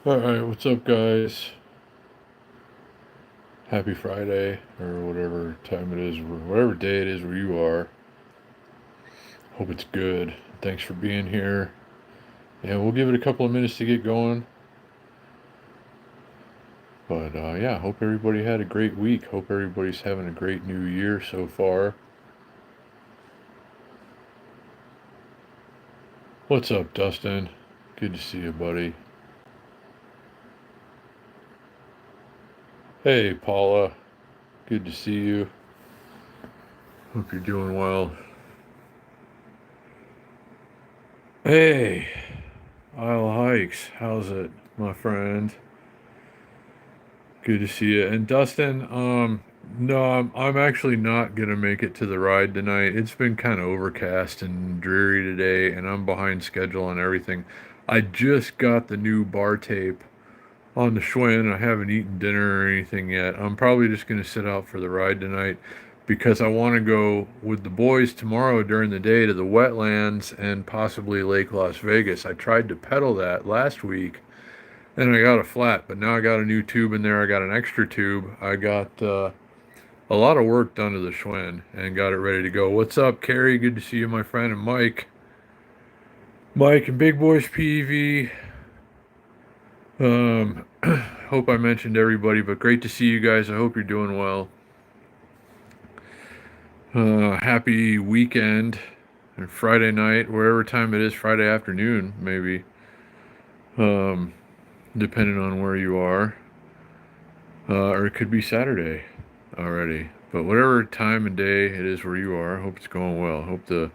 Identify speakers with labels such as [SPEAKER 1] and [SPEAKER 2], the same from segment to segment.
[SPEAKER 1] Alright, what's up, guys? Happy Friday, or whatever time it is, whatever day it is where you are. Hope it's good. Thanks for being here. And we'll give it a couple of minutes to get going. But yeah, hope everybody had a great week. Hope everybody's having a great new year so far. What's up, Dustin? Good to see you, buddy. Hey, Paula. Good to see you. Hope you're doing well. Hey, Isle Hikes. How's it, my friend? Good to see you. And Dustin, no, I'm actually not gonna make it to the ride tonight. It's been kind of overcast and dreary today, and I'm behind schedule on everything. I just got the new bar tape on the Schwinn. I haven't eaten dinner or anything yet. I'm probably just gonna sit out for the ride tonight because I want to go with the boys tomorrow during the day to the wetlands and possibly Lake Las Vegas. I tried to pedal that last week and I got a flat, but now I got a new tube in there. I got an extra tube. I got a lot of work done to the Schwinn and got it ready to go. What's up, Carrie? Good to see you, my friend. And Mike. Mike and Big Boys PV. Hope I mentioned everybody, but great to see you guys. I hope you're doing well. Happy weekend and Friday night, wherever time it is, Friday afternoon, maybe. Um, Depending on where you are. Or it could be Saturday already. But whatever time and day it is where you are, I hope it's going well. Hope the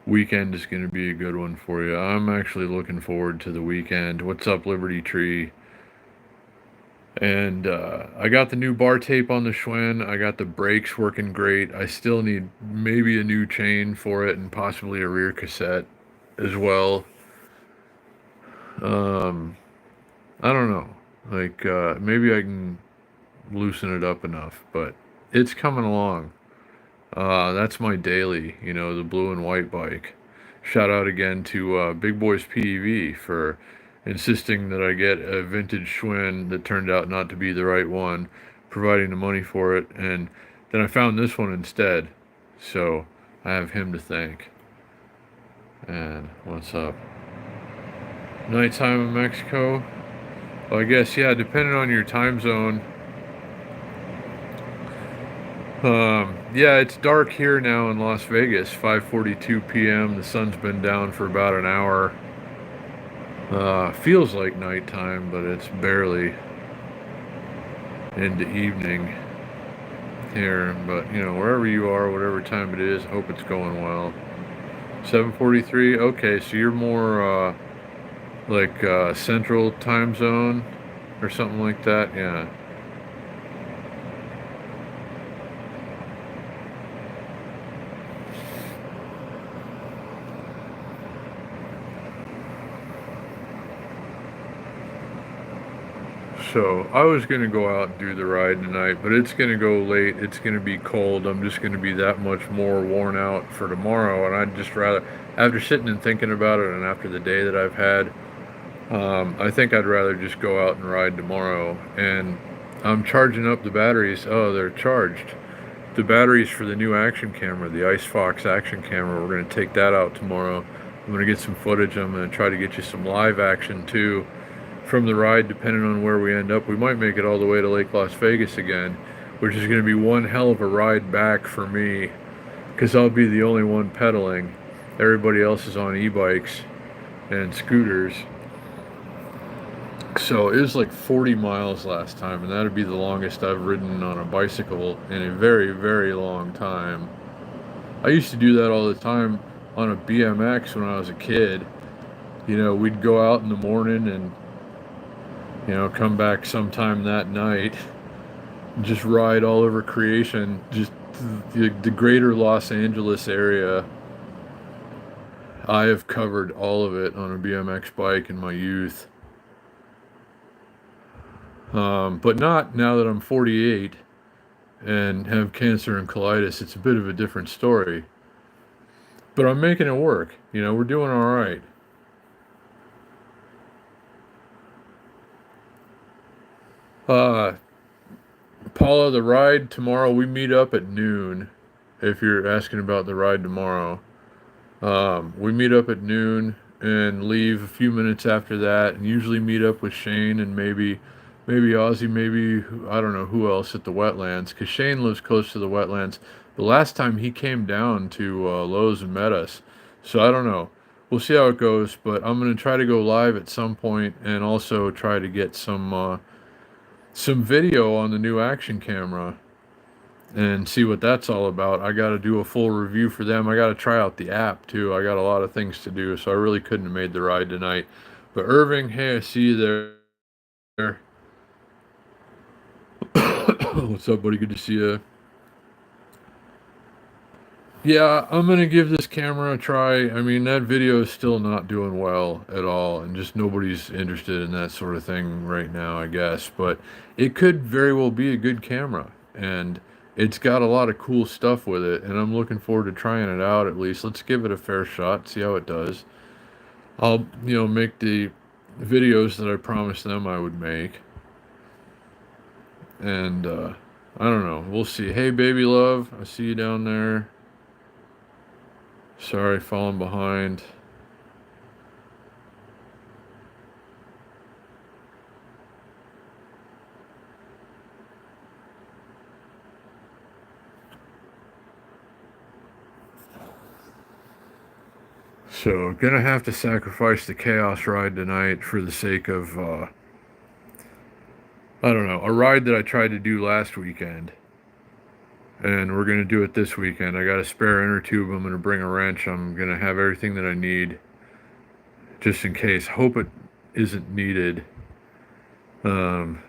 [SPEAKER 1] weekend is going to be a good one for you. I'm actually looking forward to the weekend. What's up, Liberty Tree? And I got the new bar tape on the Schwinn. I got the brakes working great. I still need maybe a new chain for it and possibly a rear cassette as well. Um, I don't know. Like, maybe I can loosen it up enough, but it's coming along. That's my daily, the blue and white bike. Shout out again to Big Boys PEV for insisting that I get a vintage Schwinn that turned out not to be the right one, providing the money for it, and then I found this one instead. So I have him to thank. And what's up? Nighttime in Mexico? Well, I guess, yeah, depending on your time zone. Yeah, it's dark here now in Las Vegas, 5:42 p.m. The sun's been down for about an hour. Feels like nighttime, but it's barely into evening here. But, wherever you are, whatever time it is, hope it's going well. 7:43. Okay, so you're more like Central Time Zone or something like that. Yeah. So I was gonna go out and do the ride tonight, but it's gonna go late. It's gonna be cold. I'm just gonna be that much more worn out for tomorrow, and I'd just rather, after sitting and thinking about it, and after the day that I've had, I think I'd rather just go out and ride tomorrow. And I'm charging up the batteries. Oh, they're charged. The batteries for the new action camera, the Ice Fox action camera. We're gonna take that out tomorrow. I'm gonna get some footage. I'm gonna try to get you some live action too from the ride, depending on where we end up. We might make it all the way to Lake Las Vegas again, which is going to be one hell of a ride back for me because I'll be the only one pedaling. Everybody else is on e-bikes and scooters. So it was like 40 miles last time, and that'd be the longest I've ridden on a bicycle in a very, very long time. I used to do that all the time on a BMX when I was a kid. We'd go out in the morning and come back sometime that night, just ride all over creation, just the greater Los Angeles area. I have covered all of it on a BMX bike in my youth. But not now that I'm 48 and have cancer and colitis. It's a bit of a different story. But I'm making it work. We're doing all right. Uh, Paula, the ride tomorrow, we meet up at noon. If you're asking about the ride tomorrow, we meet up at noon and leave a few minutes after that, and usually meet up with Shane and maybe Ozzy, maybe I don't know who else at the wetlands, because Shane lives close to the wetlands. The last time he came down to Lowe's and met us, so I don't know. We'll see how it goes, but I'm gonna try to go live at some point and also try to get some video on the new action camera and see what that's all about. I got to do a full review for them. I got to try out the app too. I got a lot of things to do, so I really couldn't have made the ride tonight. But Irving, hey, I see you there. What's up, buddy? Good to see you. Yeah, I'm gonna give this camera a try. I mean, that video is still not doing well at all, and just nobody's interested in that sort of thing right now, I guess. But it could very well be a good camera, and it's got a lot of cool stuff with it, and I'm looking forward to trying it out at least. Let's give it a fair shot, see how it does. I'll, make the videos that I promised them I would make, and I don't know. We'll see. Hey, baby love, I see you down there. Sorry, falling behind. So, gonna have to sacrifice the chaos ride tonight for the sake of, I don't know, a ride that I tried to do last weekend. And we're gonna do it this weekend. I got a spare inner tube. I'm gonna bring a wrench. I'm gonna have everything that I need just in case. Hope it isn't needed. Um,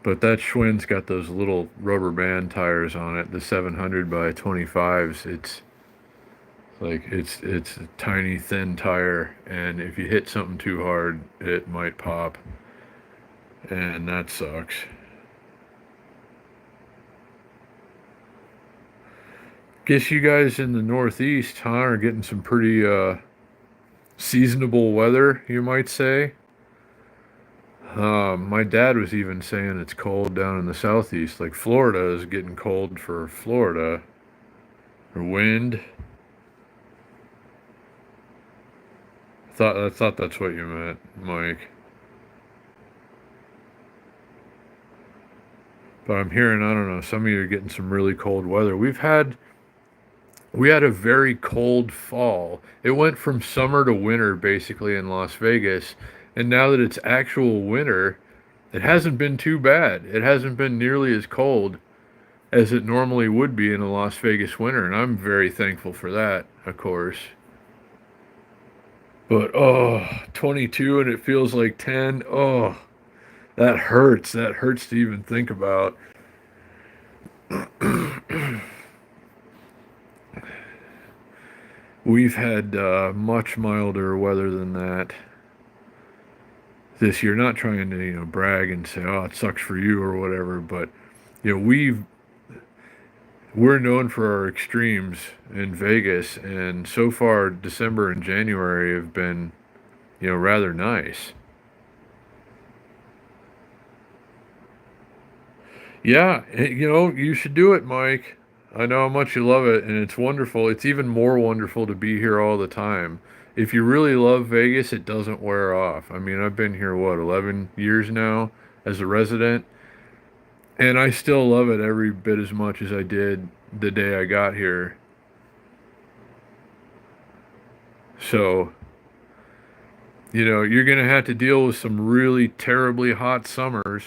[SPEAKER 1] but that Schwinn's got those little rubber band tires on it, the 700 by 25s. It's a tiny thin tire, and if you hit something too hard, it might pop, and that sucks. Guess you guys in the Northeast, huh, are getting some pretty seasonable weather, you might say. My dad was even saying it's cold down in the Southeast, like Florida is getting cold for Florida, or wind. I thought that's what you meant, Mike. But I'm hearing, I don't know, some of you are getting some really cold weather. We had a very cold fall. It went from summer to winter basically in Las Vegas, and now that it's actual winter, it hasn't been too bad. It hasn't been nearly as cold as it normally would be in a Las Vegas winter, and I'm very thankful for that, of course. But 22 and it feels like 10. Oh, that hurts. That hurts to even think about. We've had much milder weather than that this year. Not trying to brag and say, oh, it sucks for you or whatever, but we're known for our extremes in Vegas, and so far December and January have been rather nice. Yeah, you should do it, Mike. I know how much you love it, and it's wonderful. It's even more wonderful to be here all the time. If you really love Vegas, it doesn't wear off. I mean, I've been here, what, 11 years now as a resident, and I still love it every bit as much as I did the day I got here. So, you're going to have to deal with some really terribly hot summers.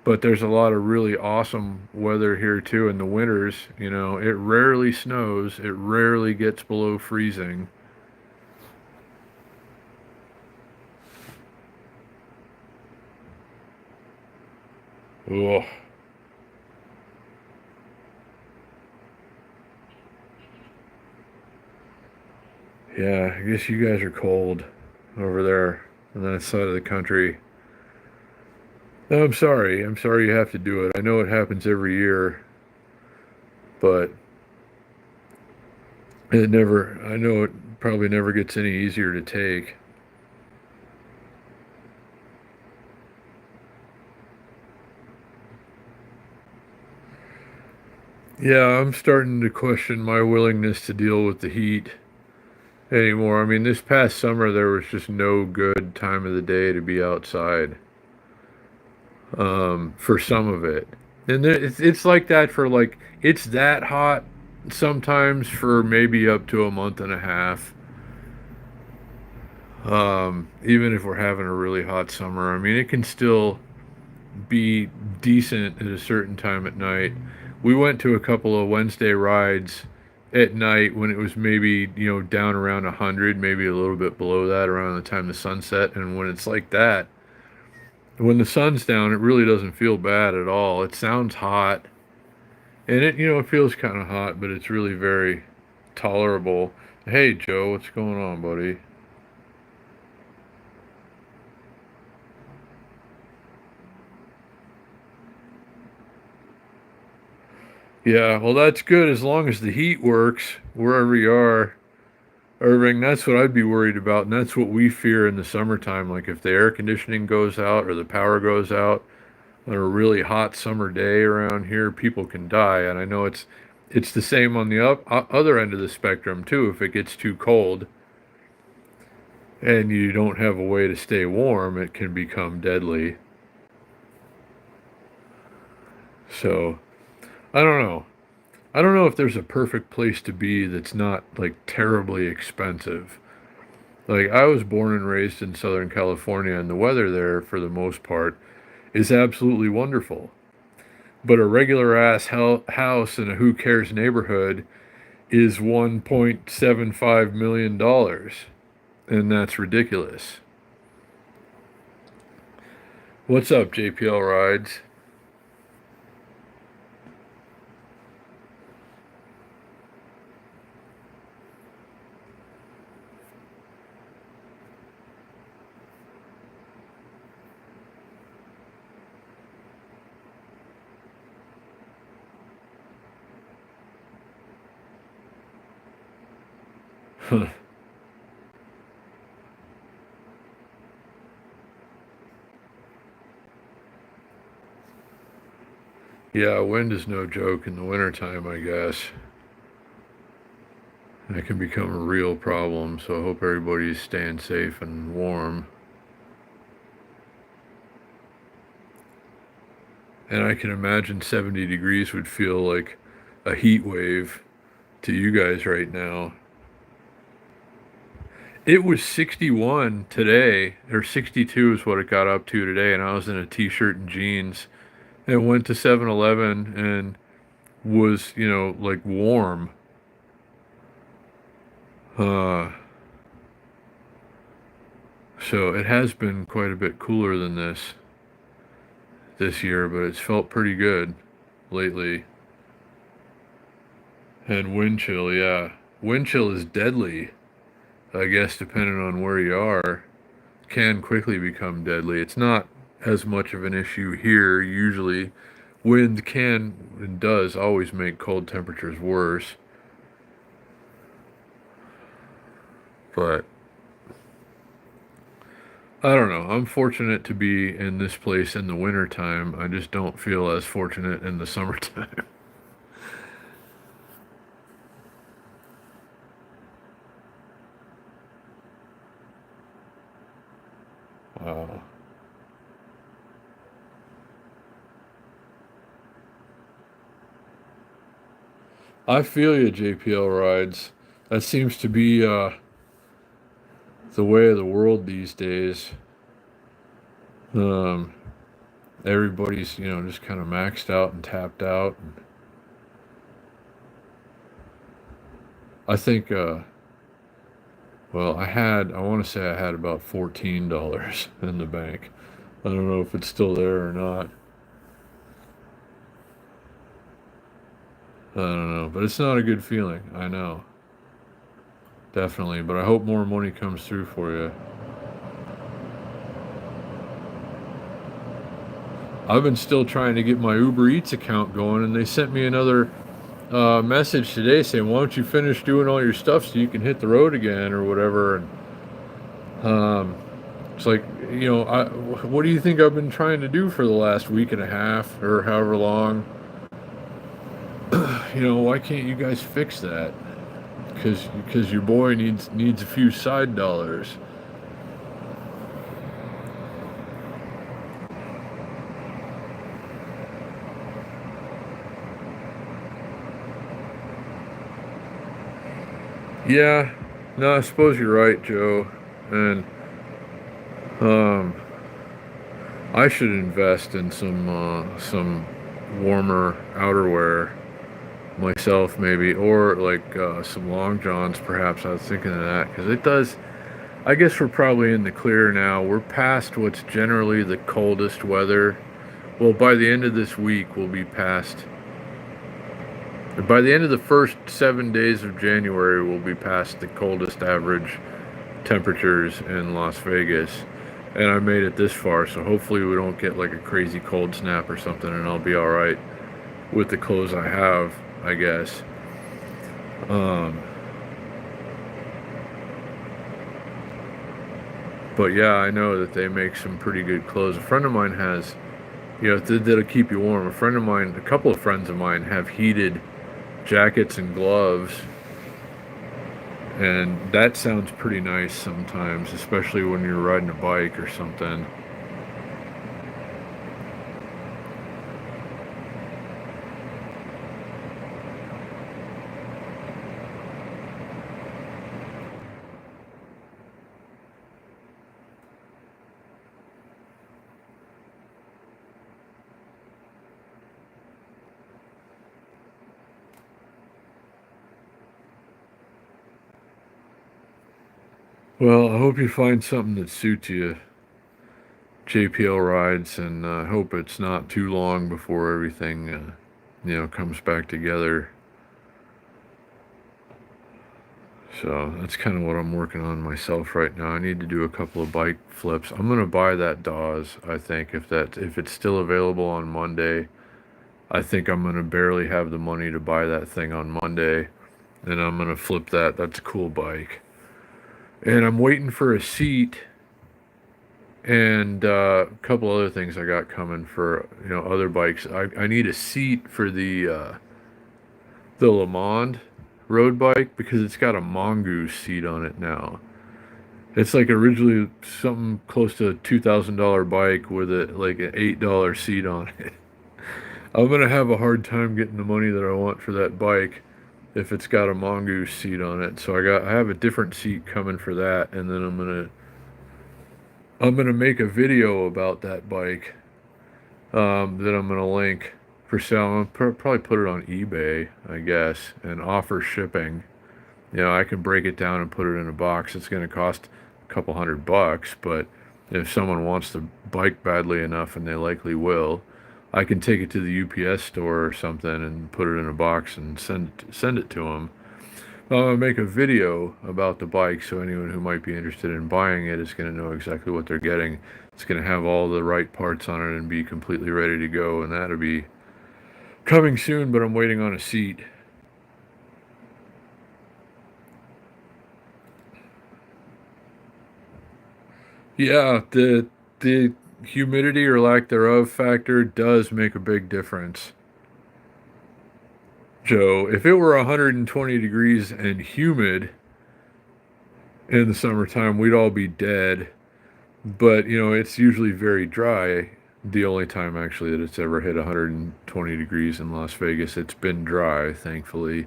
[SPEAKER 1] But there's a lot of really awesome weather here too in the winters. It rarely snows. It rarely gets below freezing. Oh, yeah. I guess you guys are cold over there on that side of the country. No, I'm sorry. I'm sorry you have to do it. I know it happens every year, but I know it probably never gets any easier to take. Yeah, I'm starting to question my willingness to deal with the heat anymore. I mean, this past summer there was just no good time of the day to be outside, for some of it. And it's like that for like, it's that hot sometimes for maybe up to a month and a half. Even if we're having a really hot summer, I mean, it can still be decent at a certain time at night. We went to a couple of Wednesday rides at night when it was maybe, down around 100, maybe a little bit below that around the time the sun set. And when it's like that, when the sun's down, it really doesn't feel bad at all. It sounds hot, and it feels kind of hot, but it's really very tolerable. Hey, Joe, what's going on, buddy? Yeah, well, that's good as long as the heat works wherever you are. Irving, that's what I'd be worried about, and that's what we fear in the summertime. Like if the air conditioning goes out or the power goes out on a really hot summer day around here, people can die. And I know it's the same on the other end of the spectrum too. If it gets too cold and you don't have a way to stay warm, it can become deadly. So I don't know. I don't know if there's a perfect place to be that's not like terribly expensive. Like I was born and raised in Southern California, and the weather there, for the most part, is absolutely wonderful. But a regular ass house in a who cares neighborhood is $1.75 million, and that's ridiculous. What's up, JPL Rides? Yeah, wind is no joke in the wintertime, I guess. That can become a real problem, so I hope everybody's staying safe and warm. And I can imagine 70 degrees would feel like a heat wave to you guys right now. It was 61 today, or 62 is what it got up to today, and I was in a t-shirt and jeans and went to 7-Eleven and was, like warm. Uh, so it has been quite a bit cooler than this year, but it's felt pretty good lately. And wind chill, yeah. Wind chill is deadly, I guess, depending on where you are. Can quickly become deadly. It's not as much of an issue here usually. Wind can and does always make cold temperatures worse, but I don't know. I'm fortunate to be in this place in the wintertime. I just don't feel as fortunate in the summertime. Wow. I feel you, JPL Rides. That seems to be the way of the world these days. Um, Everybody's, just kind of maxed out and tapped out. And I think, well, I want to say I had about $14 in the bank. I don't know if it's still there or not. I don't know, but it's not a good feeling. I know. Definitely, but I hope more money comes through for you. I've been still trying to get my Uber Eats account going, and they sent me another message today saying, "Why don't you finish doing all your stuff so you can hit the road again or whatever?" And it's like, what do you think I've been trying to do for the last week and a half or however long? You know, why can't you guys fix that? Because your boy needs a few side dollars. Yeah, no, I suppose you're right, Joe. And um, I should invest in some warmer outerwear myself, maybe, or like some long johns, perhaps. I was thinking of that because it does. I guess we're probably in the clear now. We're past what's generally the coldest weather. Well, by the end of this week, we'll be past. By the end of the first 7 days of January, we'll be past the coldest average temperatures in Las Vegas. And I made it this far, so hopefully we don't get like a crazy cold snap or something, and I'll be all right with the clothes I have, I guess. Um, but yeah, I know that they make some pretty good clothes. A friend of mine has, you know, that'll keep you warm. A friend of mine, a couple of friends of mine have heated jackets and gloves, and that sounds pretty nice sometimes, especially when you're riding a bike or something. Well, I hope you find something that suits you, JPL rides, and I hope it's not too long before everything, comes back together. So that's kind of what I'm working on myself right now. I need to do a couple of bike flips. I'm gonna buy that Dawes. I think if it's still available on Monday, I think I'm gonna barely have the money to buy that thing on Monday, and I'm gonna flip that. That's a cool bike. And I'm waiting for a seat and a couple other things I got coming for other bikes. I need a seat for the Le Mans road bike because it's got a mongoose seat on it now. It's like originally something close to a $2,000 bike with like an $8 seat on it. I'm gonna have a hard time getting the money that I want for that bike if it's got a mongoose seat on it. So I have a different seat coming for that, and then I'm gonna make a video about that bike that I'm gonna link for sale. I'm gonna probably put it on eBay, I guess, and offer shipping. I can break it down and put it in a box. It's gonna cost a couple $100, but if someone wants the bike badly enough, and they likely will, I can take it to the UPS store or something and put it in a box and send it to them. I'm gonna make a video about the bike so anyone who might be interested in buying it is gonna know exactly what they're getting. It's gonna have all the right parts on it and be completely ready to go, and that'll be coming soon, but I'm waiting on a seat. Yeah, the humidity or lack thereof factor does make a big difference. Joe, if it were 120 degrees and humid in the summertime, we'd all be dead. But, it's usually very dry. The only time actually that it's ever hit 120 degrees in Las Vegas, it's been dry, thankfully.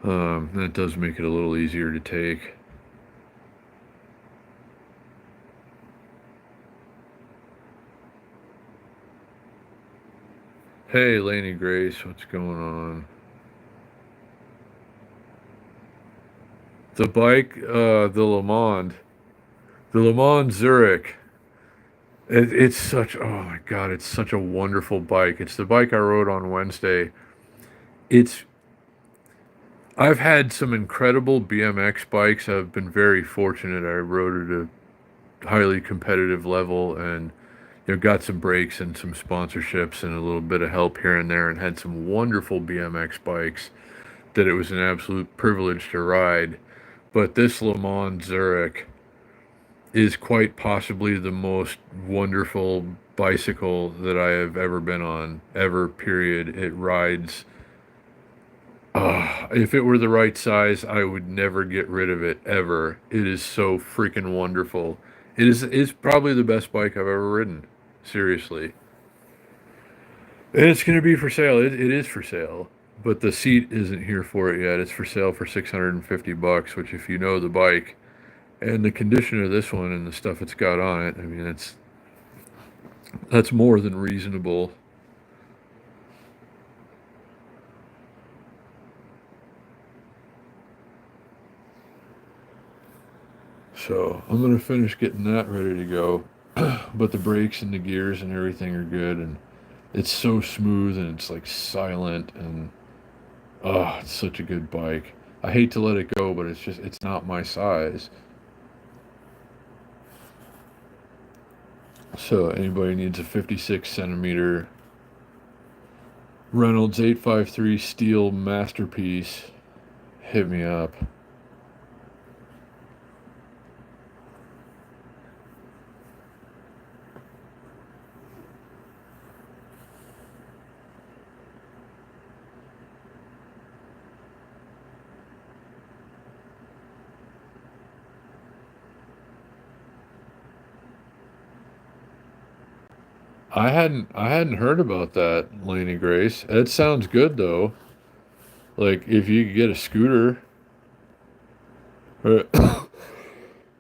[SPEAKER 1] That does make it a little easier to take. Hey, Laney Grace, what's going on? The bike, the Le Mans Zurich. It's such, oh my God, it's such a wonderful bike. It's the bike I rode on Wednesday. It's, I've had some incredible BMX bikes. I've been very fortunate. I rode at a highly competitive level, and got some breaks and some sponsorships and a little bit of help here and there, and had some wonderful BMX bikes that it was an absolute privilege to ride. But this Le Mans Zurich is quite possibly the most wonderful bicycle that I have ever been on, ever, period. It rides. If it were the right size, I would never get rid of it, ever. It is so freaking wonderful. It's probably the best bike I've ever ridden. Seriously. And it's going to be for sale. It is for sale. But the seat isn't here for it yet. It's for sale for $650, which if you know the bike and the condition of this one and the stuff it's got on it, I mean, that's more than reasonable. So I'm gonna finish getting that ready to go. But the brakes and the gears and everything are good, and it's so smooth and it's like silent, and it's such a good bike. I hate to let it go, but it's not my size. So anybody needs a 56 centimeter Reynolds 853 steel masterpiece, hit me up. I hadn't heard about that, Laney Grace. It sounds good though. Like if you could get a scooter.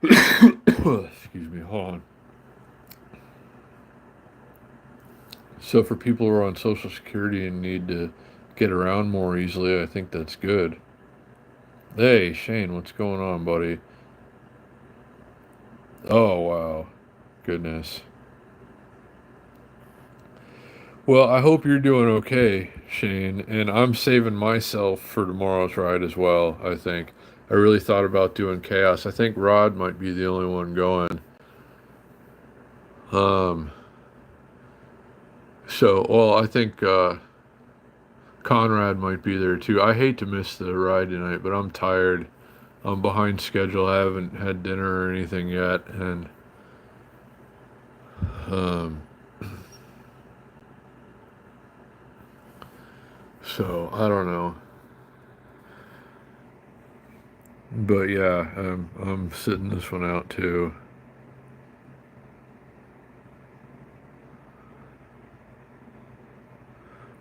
[SPEAKER 1] Excuse me, hold on. So for people who are on Social Security and need to get around more easily, I think that's good. Hey, Shane, what's going on, buddy? Oh, wow. Goodness. Well, I hope you're doing okay, Shane, and I'm saving myself for tomorrow's ride as well, I think. I really thought about doing Chaos. I think Rod might be the only one going. Um, well, I think Conrad might be there too. I hate to miss the ride tonight, but I'm tired. I'm behind schedule. I haven't had dinner or anything yet, and um, so I don't know. But yeah, I'm sitting this one out too.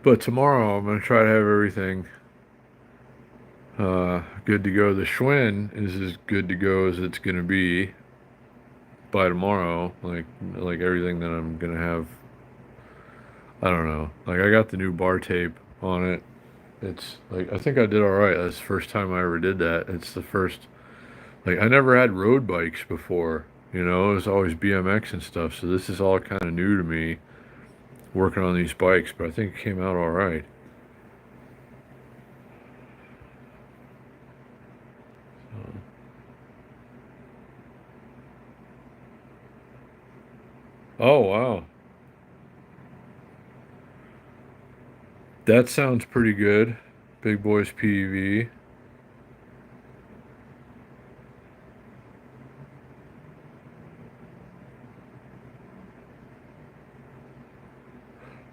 [SPEAKER 1] But tomorrow I'm gonna try to have everything good to go. The Schwinn is as good to go as it's gonna be by tomorrow. Like everything that I'm gonna have. I don't know. Like I got the new bar tape on it. It's like I think I did all right. That's the first time I ever did that. It's the first. Like I never had road bikes before. You know, it was always BMX and stuff. So this is all kind of new to me, working on these bikes. But I think it came out all right. Oh wow, that sounds pretty good. Big Boys PV.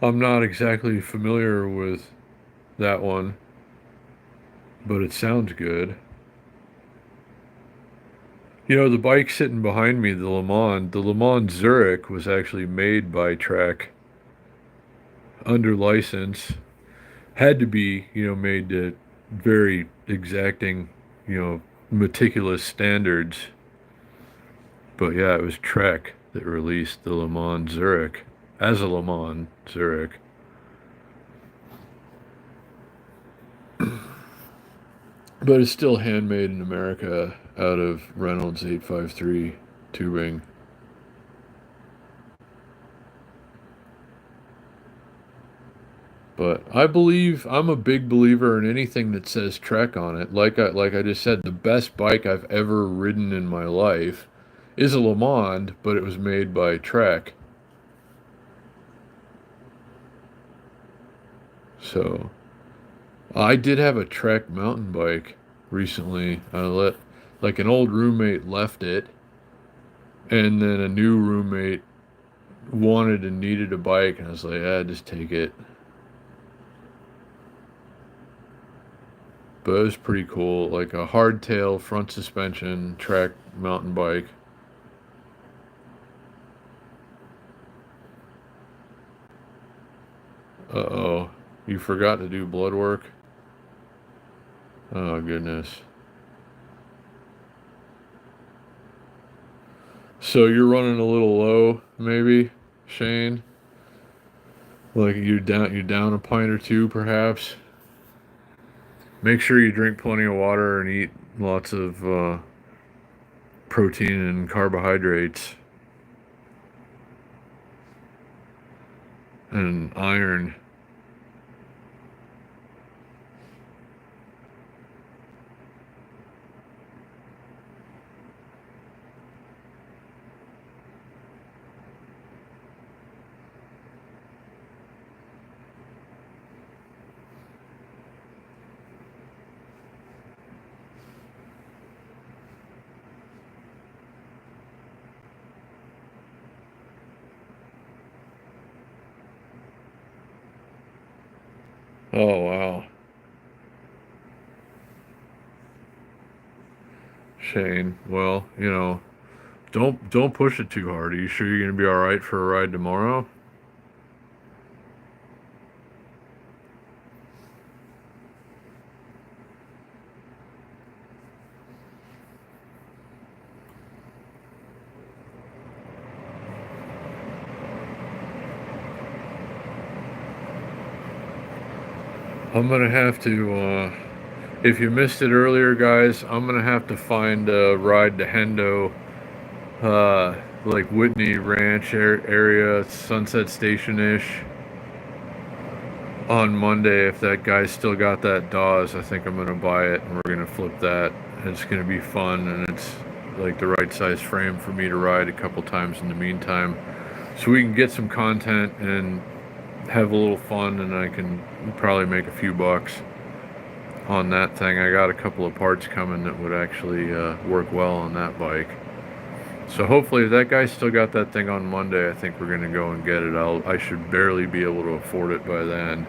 [SPEAKER 1] I'm not exactly familiar with that one, but it sounds good. You know, the bike sitting behind me, the Le Mans Zurich was actually made by Trek under license. Had to be, made to very exacting, meticulous standards. But yeah, it was Trek that released the Le Mans Zurich as a Le Mans Zurich. But it's still handmade in America out of Reynolds 853 tubing. But I'm a big believer in anything that says Trek on it. Like I just said, the best bike I've ever ridden in my life is a Le Mans, but it was made by Trek. So I did have a Trek mountain bike recently. Like an old roommate left it, and then a new roommate wanted and needed a bike, and I was like, just take it. But it was pretty cool, like a hardtail front suspension track mountain bike. Uh-oh, you forgot to do blood work? Oh, goodness. So you're running a little low, maybe, Shane? Like you down a pint or two, perhaps? Make sure you drink plenty of water and eat lots of protein and carbohydrates and iron. Oh, wow. Shane, well, don't push it too hard. Are you sure you're gonna be all right for a ride tomorrow? I'm gonna have to. If you missed it earlier, guys, I'm gonna have to find a ride to Hendo, like Whitney Ranch area, Sunset Station ish, on Monday. If that guy's still got that Dawes, I think I'm gonna buy it and we're gonna flip that. It's gonna be fun, and it's like the right size frame for me to ride a couple times in the meantime, so we can get some content and have a little fun, and I can probably make a few bucks on that thing. I got a couple of parts coming that would actually work well on that bike. So hopefully, if that guy's still got that thing on Monday, I think we're gonna go and get it. I should barely be able to afford it by then,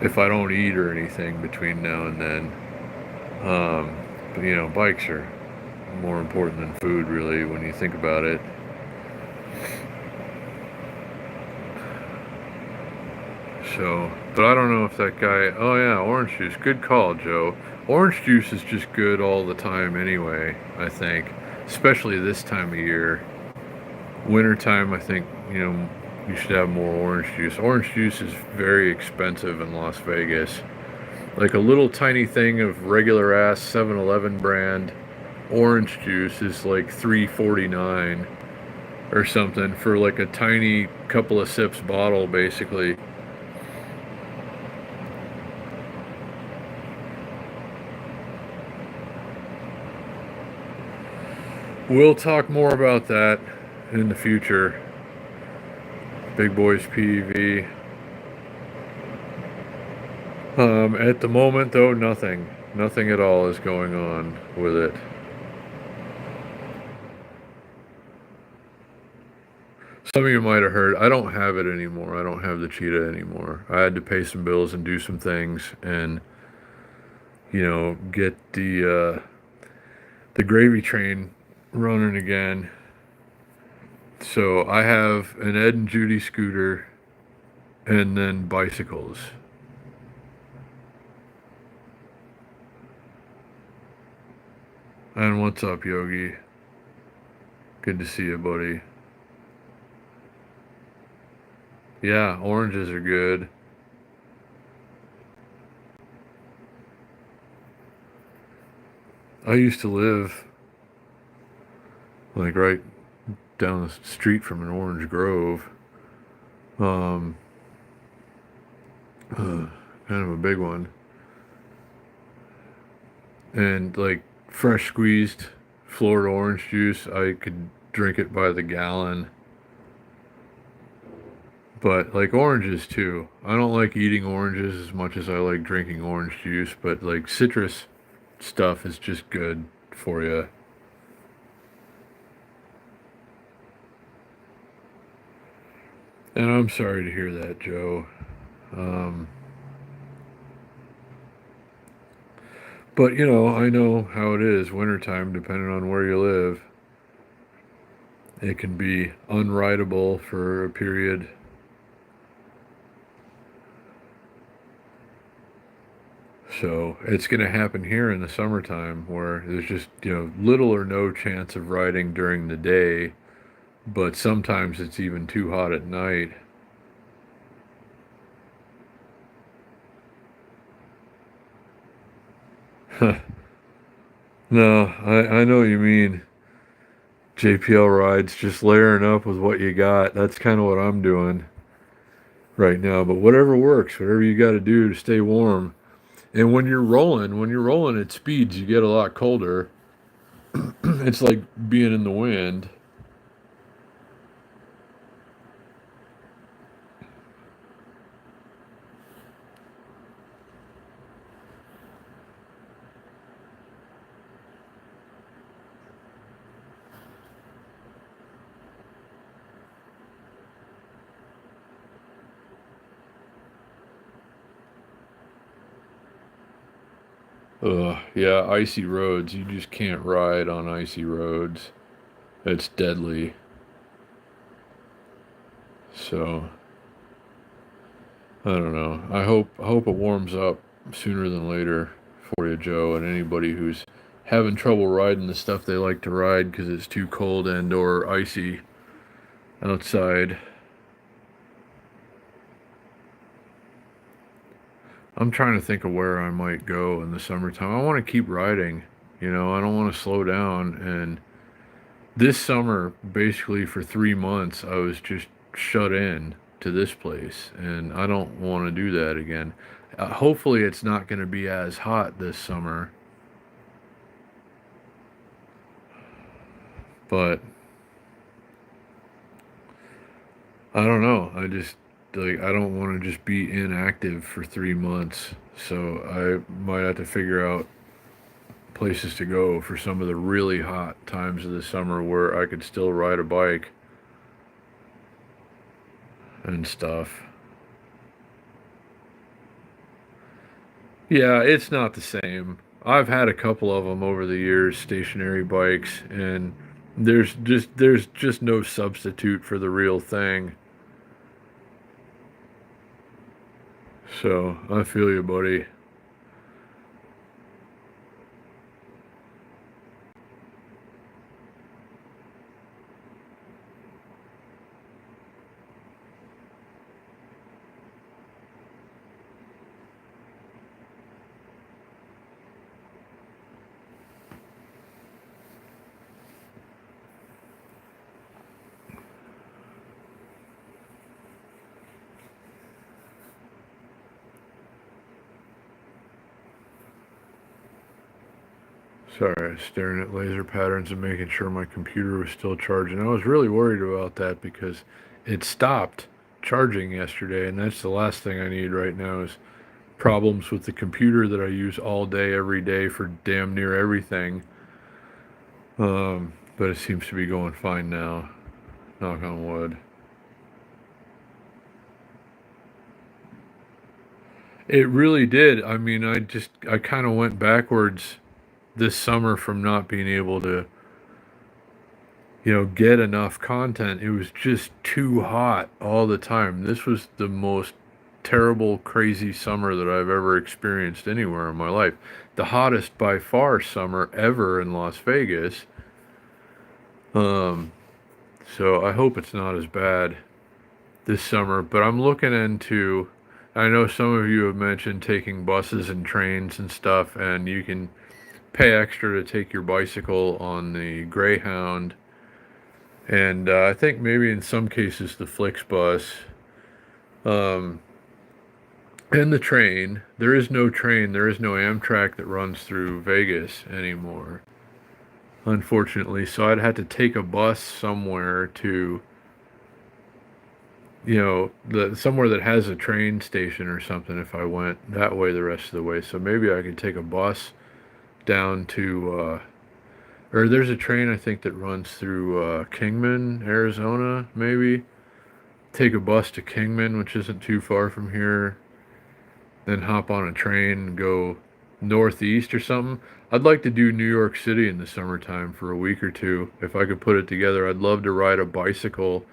[SPEAKER 1] if I don't eat or anything between now and then. But bikes are more important than food, really, when you think about it. So, but I don't know if that guy. Oh yeah, orange juice. Good call, Joe. Orange juice is just good all the time anyway, I think. Especially this time of year. Wintertime, I think, you should have more orange juice. Orange juice is very expensive in Las Vegas. Like a little tiny thing of regular ass 7-Eleven brand orange juice is like $3.49 or something for like a tiny couple of sips bottle, basically. We'll talk more about that in the future. Big Boys PEV. At the moment, though, nothing. Nothing at all is going on with it. Some of you might have heard, I don't have it anymore. I don't have the Cheetah anymore. I had to pay some bills and do some things and, get the gravy train running again. So I have an Ed and Judy scooter and then bicycles. And what's up, Yogi? Good to see you, buddy. Yeah, oranges are good. I used to live like right down the street from an orange grove. Kind of a big one. And like fresh squeezed Florida orange juice, I could drink it by the gallon. But like oranges too. I don't like eating oranges as much as I like drinking orange juice, but like citrus stuff is just good for you. And I'm sorry to hear that, Joe. Um, but, I know how it is wintertime, depending on where you live. It can be unrideable for a period. So it's going to happen here in the summertime where there's just, little or no chance of riding during the day, but sometimes it's even too hot at night. No, I know what you mean. JPL rides, just layering up with what you got. That's kind of what I'm doing right now. But whatever works, whatever you got to do to stay warm. And when you're rolling at speeds, you get a lot colder. It's like being in the wind. Ugh, yeah, icy roads. You just can't ride on icy roads. It's deadly. So I don't know. I hope it warms up sooner than later for you, Joe, and anybody who's having trouble riding the stuff they like to ride because it's too cold and or icy outside. I'm trying to think of where I might go in the summertime. I want to keep riding. I don't want to slow down. And this summer, basically for 3 months, I was just shut in to this place, and I don't want to do that again. Hopefully, it's not going to be as hot this summer, but I don't know. I just like I don't want to just be inactive for 3 months. So I might have to figure out places to go for some of the really hot times of the summer where I could still ride a bike and stuff. Yeah, it's not the same. I've had a couple of them over the years, stationary bikes, and there's just no substitute for the real thing. So I feel you, buddy. Sorry, I was staring at laser patterns and making sure my computer was still charging. I was really worried about that because it stopped charging yesterday, and that's the last thing I need right now is problems with the computer that I use all day, every day for damn near everything. But it seems to be going fine now. Knock on wood. It really did. I mean, I kind of went backwards this summer from not being able to, get enough content. It was just too hot all the time. This was the most terrible, crazy summer that I've ever experienced anywhere in my life. The hottest by far summer ever in Las Vegas. Um, so I hope it's not as bad this summer, but I'm looking into. I know some of you have mentioned taking buses and trains and stuff, and you can pay extra to take your bicycle on the Greyhound, and I think maybe in some cases the Flixbus, um, and the train. There is no train. There is no Amtrak that runs through Vegas anymore, unfortunately. So I'd have to take a bus somewhere to somewhere that has a train station or something if I went that way the rest of the way. So maybe I could take a bus down to, or there's a train I think that runs through Kingman, Arizona, maybe. take a bus to Kingman, which isn't too far from here, then hop on a train and go northeast or something. I'd like to do New York City in the summertime for a week or two. If I could put it together, I'd love to ride a bicycle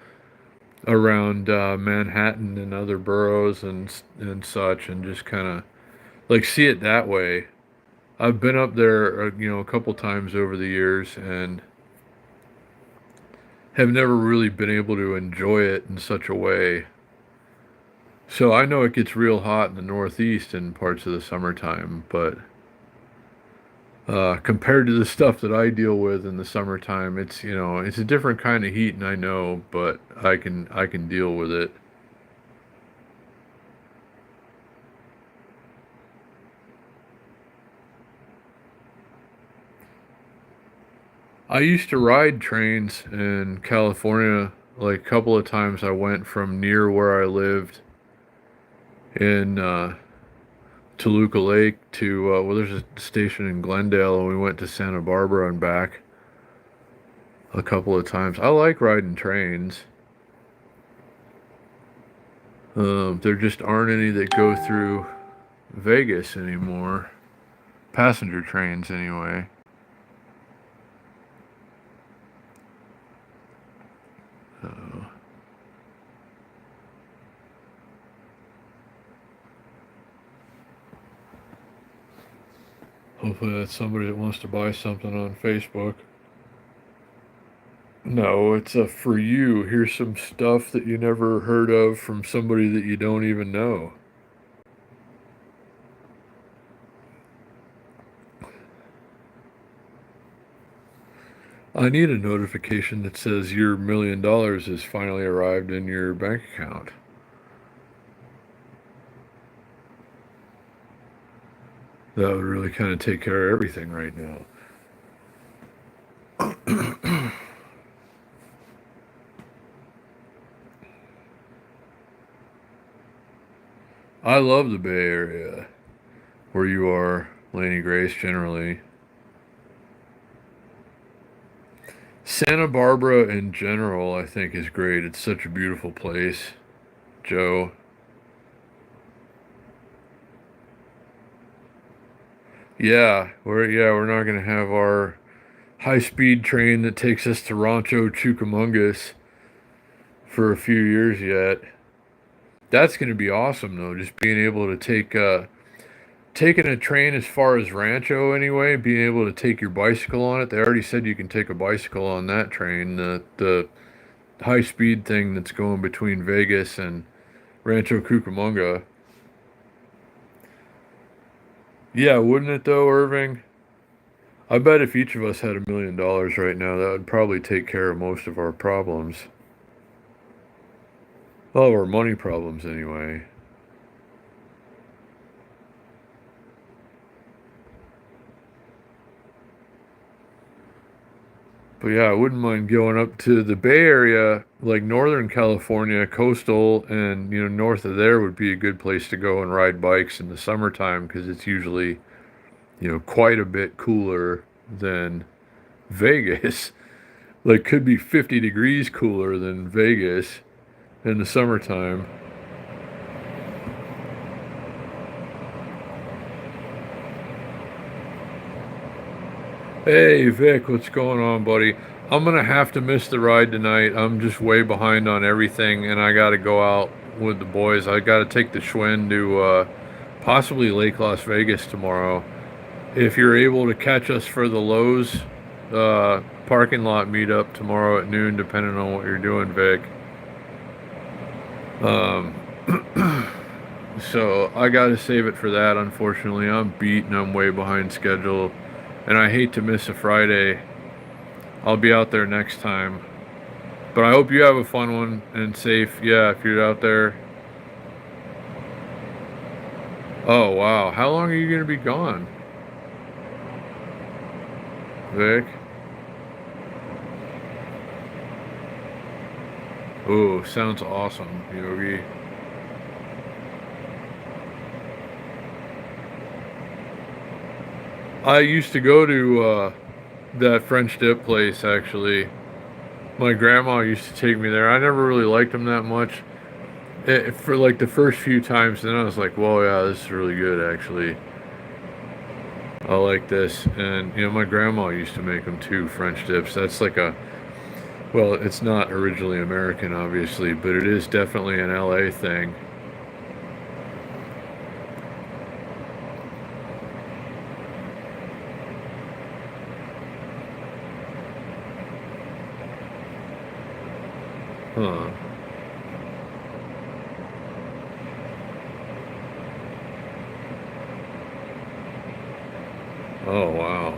[SPEAKER 1] around Manhattan and other boroughs and such, and just kind of like see it that way. I've been up there, a couple times over the years, and have never really been able to enjoy it in such a way. So I know it gets real hot in the Northeast in parts of the summertime, but compared to the stuff that I deal with in the summertime, it's a different kind of heat, and I know, but I can deal with it. I used to ride trains in California. Like a couple of times, I went from near where I lived in Toluca Lake to there's a station in Glendale, and we went to Santa Barbara and back a couple of times. I like riding trains. There just aren't any that go through Vegas anymore. Passenger trains, anyway. Uh, Hopefully, that's somebody that wants to buy something on Facebook. No, it's a for you. Here's some stuff that you never heard of from somebody that you don't even know. I need a notification that says your $1 million has finally arrived in your bank account. That would really kind of take care of everything right now. I love the Bay Area, where you are, Laney Grace, generally. Santa Barbara in general, I think, is great. It's such a beautiful place, Joe. Yeah, we're not gonna have our high-speed train that takes us to Rancho Cucamongas for a few years yet. That's gonna be awesome though, just being able to taking a train as far as Rancho anyway, being able to take your bicycle on it. They already said you can take a bicycle on that train, the high-speed thing that's going between Vegas and Rancho Cucamonga. Yeah, wouldn't it though, Irving? I bet if each of us had $1 million right now, that would probably take care of most of our problems. All of our money problems, anyway. But yeah, I wouldn't mind going up to the Bay Area, like Northern California, coastal, and north of there would be a good place to go and ride bikes in the summertime because it's usually quite a bit cooler than Vegas. Like could be 50 degrees cooler than Vegas in the summertime. Hey Vic, what's going on, buddy? I'm gonna have to miss the ride tonight. I'm just way behind on everything, and I gotta go out with the boys. I gotta take the Schwinn to possibly Lake Las Vegas tomorrow. If you're able to catch us for the Lowe's parking lot meetup tomorrow at noon, depending on what you're doing, Vic. Um, so I got to save it for that. Unfortunately, I'm beat and I'm way behind schedule, and I hate to miss a Friday. I'll be out there next time, but I hope you have a fun one and safe. Yeah, if you're out there. Oh wow, how long are you gonna be gone, Vic? Oh, sounds awesome, Yogi. I used to go to that French dip place actually. My grandma used to take me there. I never really liked them that much. For like the first few times, then I was like, "Whoa, yeah, this is really good, actually. I like this." And my grandma used to make them too, French dips. That's like well, it's not originally American, obviously, but it is definitely an LA thing. Huh. Oh, wow.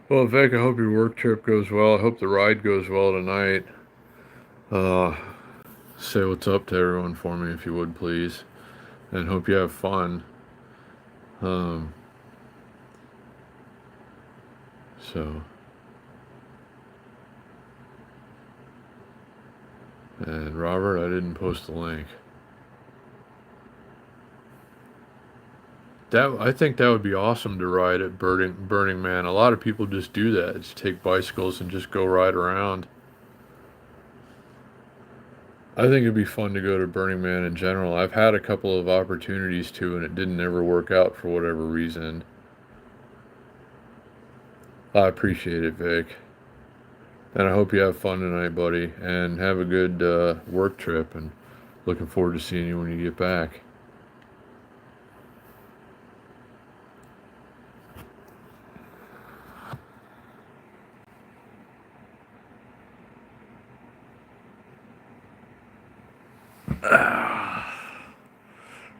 [SPEAKER 1] Well, Vic, I hope your work trip goes well. I hope the ride goes well tonight. Uh, say what's up to everyone for me if you would, please, and hope you have fun. Um, so, and Robert, I didn't post the link. That I think that would be awesome to ride at Burning Man. A lot of people just do that. It's take bicycles and just go ride around. I think it'd be fun to go to Burning Man in general. I've had a couple of opportunities to, and it didn't ever work out for whatever reason. I appreciate it, Vic. And I hope you have fun tonight, buddy, and have a good work trip. And looking forward to seeing you when you get back.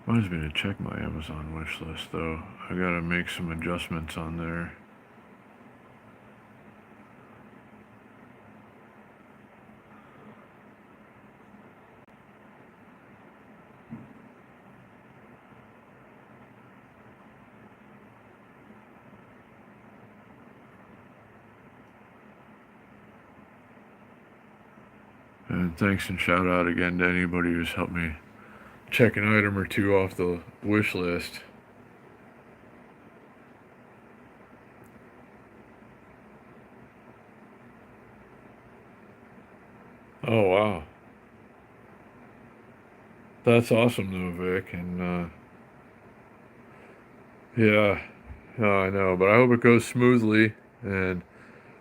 [SPEAKER 1] Reminds me to check my Amazon wish list, though. I gotta make some adjustments on there. And thanks and shout out again to anybody who's helped me check an item or two off the wish list. Oh, wow. That's awesome, though, Vic. And yeah, I know. But I hope it goes smoothly. And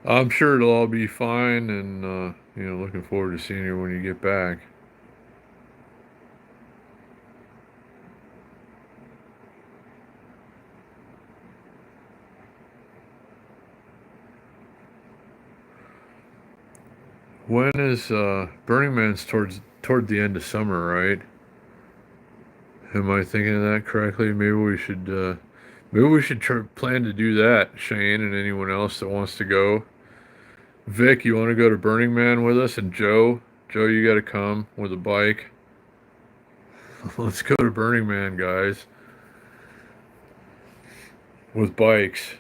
[SPEAKER 1] I'm sure it'll all be fine. And, looking forward to seeing you when you get back. When is Burning Man's toward the end of summer, right? Am I thinking of that correctly? Maybe we should plan to do that, Shane, and anyone else that wants to go. Vic, you want to go to Burning Man with us? And Joe, you got to come with a bike. Let's go to Burning Man, guys, with bikes.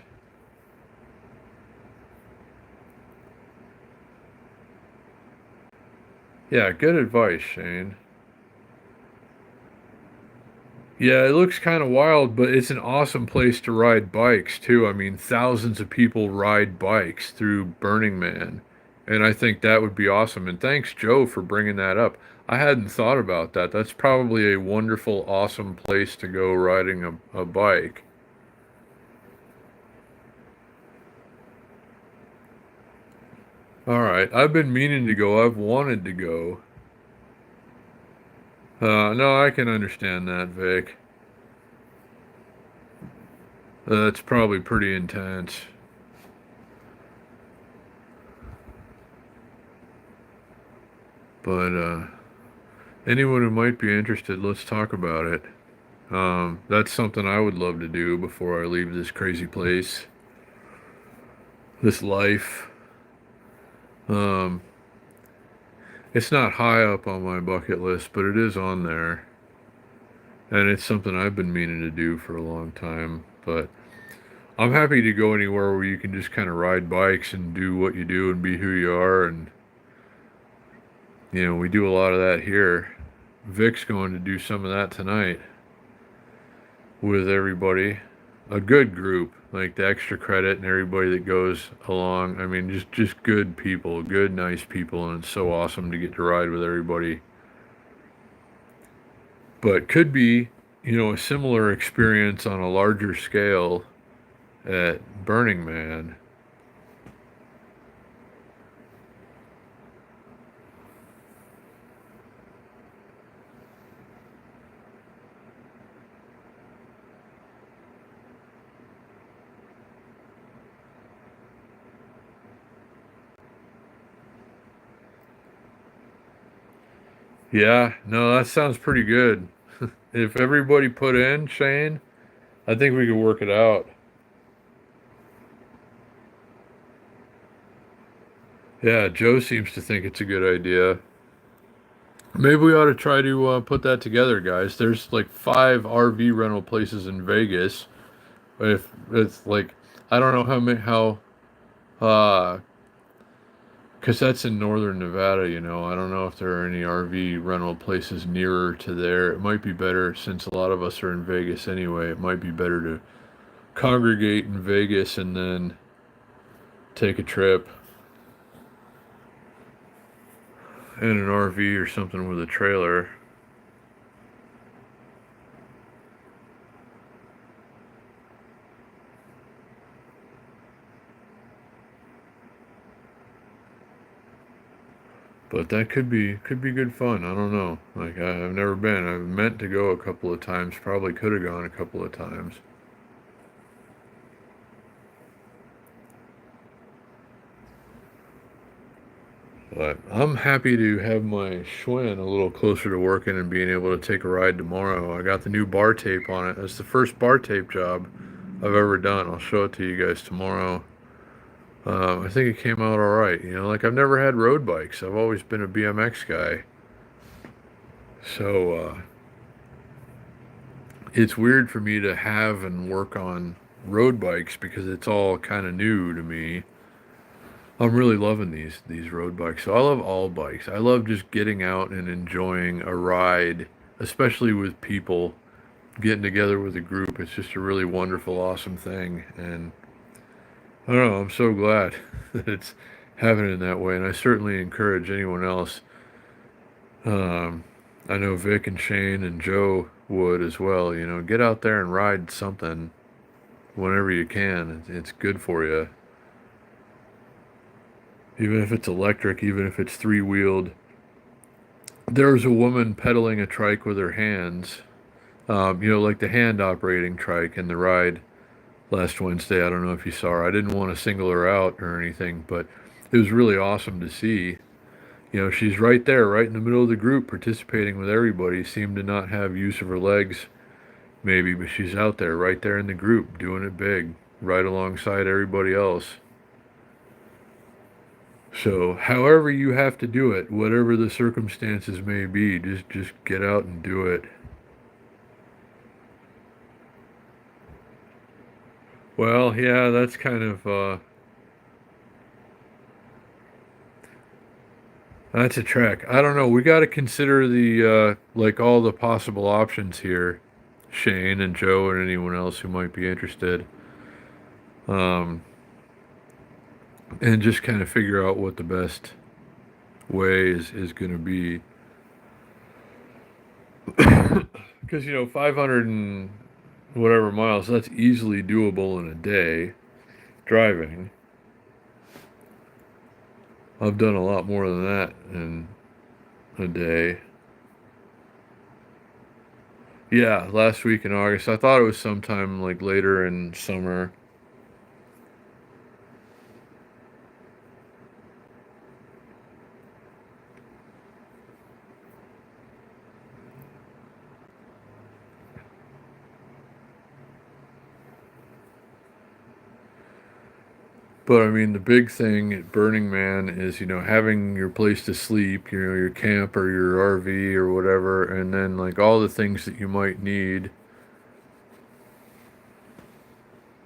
[SPEAKER 1] Yeah, good advice, Shane. Yeah, it looks kind of wild, but it's an awesome place to ride bikes too. I mean, thousands of people ride bikes through Burning Man, and I think that would be awesome. And thanks, Joe, for bringing that up. I hadn't thought about that. That's probably a wonderful, awesome place to go riding a bike. All right, I've been meaning to go. I've wanted to go. No, I can understand that, Vic. That's probably pretty intense. But anyone who might be interested, let's talk about it. That's something I would love to do before I leave this crazy place, this life. Um, it's not high up on my bucket list, but it is on there. And it's something I've been meaning to do for a long time. But I'm happy to go anywhere where you can just kind of ride bikes and do what you do and be who you are. And, we do a lot of that here. Vic's going to do some of that tonight. with everybody. A good group, like the extra credit and everybody that goes along. I mean, just good people, good nice people, and it's so awesome to get to ride with everybody. But could be, a similar experience on a larger scale at Burning Man. Yeah, no, that sounds pretty good. If everybody put in, Shane, I think we could work it out. Yeah, Joe seems to think it's a good idea. Maybe we ought to try to put that together, guys. There's like 5 RV rental places in Vegas. If it's like, I don't know how many, uh, because that's in northern Nevada, I don't know if there are any RV rental places nearer to there. It might be better, since a lot of us are in Vegas anyway, it might be better to congregate in Vegas and then take a trip in an RV or something with a trailer. But that could be good fun. I don't know. Like I've never been. I've meant to go a couple of times. Probably could have gone a couple of times. But I'm happy to have my Schwinn a little closer to working and being able to take a ride tomorrow. I got the new bar tape on it. That's the first bar tape job I've ever done. I'll show it to you guys tomorrow. I think it came out all right. Like I've never had road bikes. I've always been a BMX guy. So it's weird for me to have and work on road bikes because it's all kind of new to me. I'm really loving these road bikes. So I love all bikes. I love just getting out and enjoying a ride, especially with people, getting together with a group. It's just a really wonderful, awesome thing. And I don't know, I'm so glad that it's happening in that way. And I certainly encourage anyone else. Um, I know Vic and Shane and Joe would as well. Get out there and ride something whenever you can. It's good for you. Even if it's electric, even if it's three-wheeled. There was a woman pedaling a trike with her hands, like the hand operating trike in the ride last Wednesday. I don't know if you saw her. I didn't want to single her out or anything, but it was really awesome to see. She's right there, right in the middle of the group, participating with everybody. Seemed to not have use of her legs, maybe, but she's out there, right there in the group, doing it big, right alongside everybody else. So, however you have to do it, whatever the circumstances may be, just get out and do it. Well, yeah, that's kind of that's a trek. I don't know. We got to consider the like all the possible options here, Shane and Joe and anyone else who might be interested. Um, and just kind of figure out what the best way is going to be. Because 500 and whatever miles, that's easily doable in a day driving. I've done a lot more than that in a day. Yeah, last week in August. I thought it was sometime like later in summer. But I mean, the big thing at Burning Man is, having your place to sleep, your camp or your RV or whatever, and then like all the things that you might need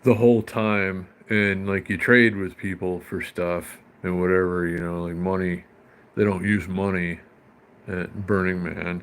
[SPEAKER 1] the whole time. And like you trade with people for stuff and whatever, like money. They don't use money at Burning Man.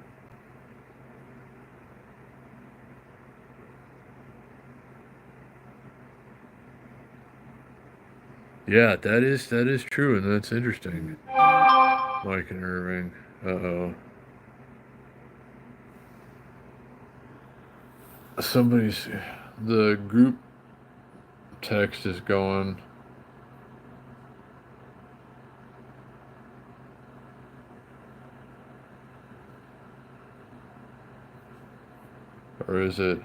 [SPEAKER 1] Yeah, that is true, and that's interesting. Mike and Irving. Uh-oh. Somebody's the group text is going, or is it?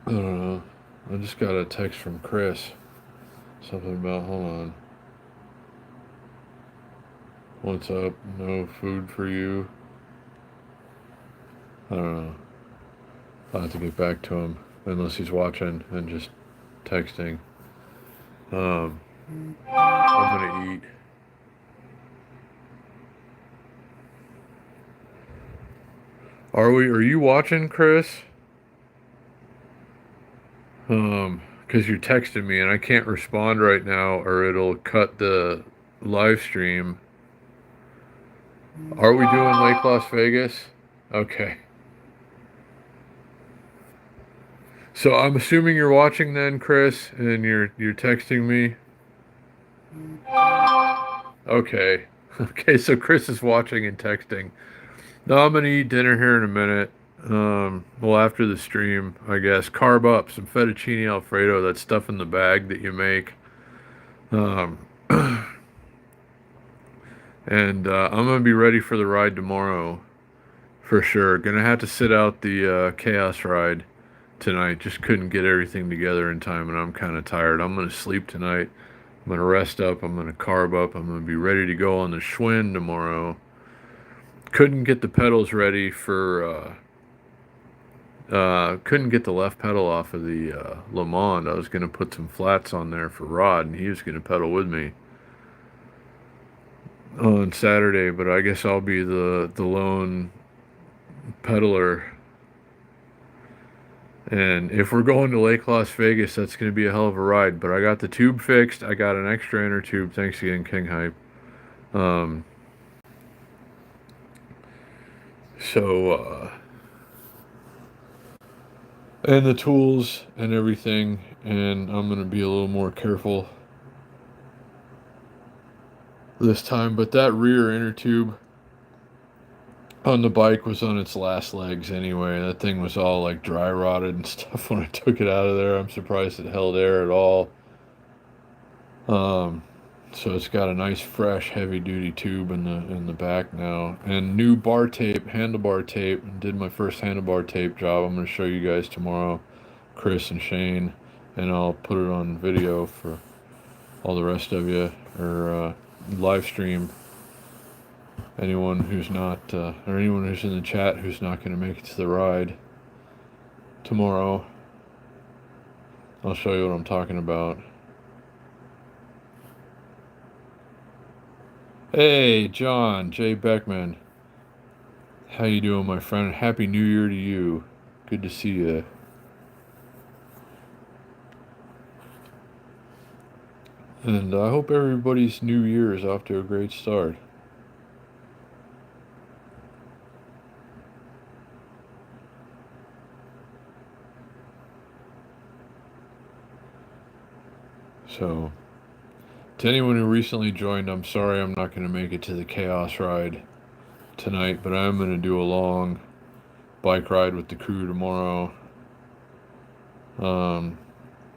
[SPEAKER 1] I don't know. I just got a text from Chris. Something about, hold on. What's up? No food for you. I don't know. I'll have to get back to him unless he's watching and just texting. Um, I'm gonna eat. Are we? Are you watching, Chris? Because you're texting me and I can't respond right now, or it'll cut the live stream. Are we doing Lake Las Vegas? Okay. So I'm assuming you're watching then, Chris, and you're texting me. Okay. Okay, so Chris is watching and texting. No, I'm gonna eat dinner here in a minute. Well, after the stream, I guess. Carb up some fettuccine Alfredo, that stuff in the bag that you make. Um, and I'm gonna be ready for the ride tomorrow for sure. Gonna have to sit out the chaos ride tonight. Just couldn't get everything together in time, and I'm kind of tired. I'm gonna sleep tonight. I'm gonna rest up. I'm gonna carb up. I'm gonna be ready to go on the Schwinn tomorrow. Couldn't get the pedals ready for. Couldn't get the left pedal off of the Le Mans. I was gonna put some flats on there for Rod, and he was gonna pedal with me on Saturday. But I guess I'll be the lone pedaler. And if we're going to Lake Las Vegas, that's going to be a hell of a ride. But I got the tube fixed. I got an extra inner tube. Thanks again, King Hype. Um, so, and the tools and everything. And I'm going to be a little more careful this time. But that rear inner tube on the bike was on its last legs anyway. That thing was all like dry rotted and stuff when I took it out of there. I'm surprised it held air at all. Um, so it's got a nice fresh heavy duty tube in the back now, and new bar tape, handlebar tape. Did my first handlebar tape job. I'm going to show you guys tomorrow, Chris and Shane, and I'll put it on video for all the rest of you, or live stream. Anyone who's not, or anyone who's in the chat who's not going to make it to the ride tomorrow, I'll show you what I'm talking about. Hey, John J. Beckman. How you doing, my friend? Happy New Year to you. Good to see you. And I hope everybody's new year is off to a great start. So, to anyone who recently joined, I'm sorry I'm not going to make it to the Chaos Ride tonight, but I'm going to do a long bike ride with the crew tomorrow. I'll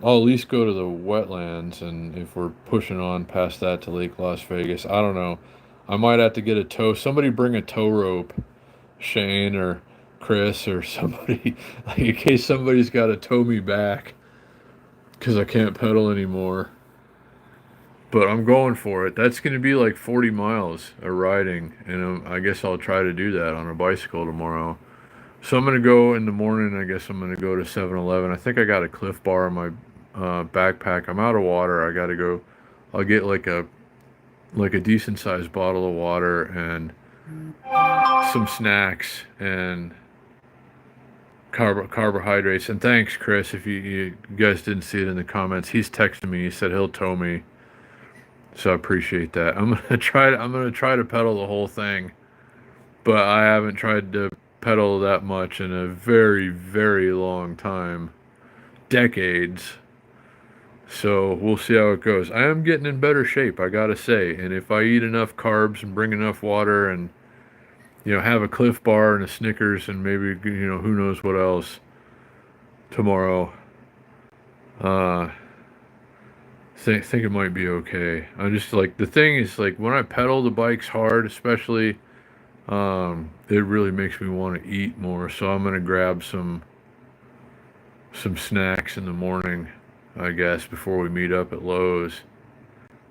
[SPEAKER 1] at least go to the wetlands, and if we're pushing on past that to Lake Las Vegas, I don't know. I might have to get a tow. Somebody bring a tow rope, Shane or Chris or somebody, like in case somebody's got to tow me back because I can't pedal anymore. But I'm going for it. That's going to be like 40 miles of riding, and I guess I'll try to do that on a bicycle tomorrow. So I'm going to go in the morning. I guess I'm going to go to 7-Eleven. I think I got a Cliff Bar in my backpack. I'm out of water. I got to go. I'll get like a decent sized bottle of water and some snacks and carbohydrates. And thanks, Chris. If you guys didn't see it in the comments, he's texting me. He said he'll tow me. So I appreciate that. I'm gonna try to pedal the whole thing, but I haven't tried to pedal that much in a very, very long time. Decades. So we'll see how it goes. I am getting in better shape, I gotta say. And if I eat enough carbs and bring enough water and, have a Cliff Bar and a Snickers and maybe, who knows what else tomorrow, uh, think it might be okay. I'm just like, the thing is, like, when I pedal the bikes hard, especially, it really makes me want to eat more. So I'm gonna grab some snacks in the morning, I guess, before we meet up at Lowe's.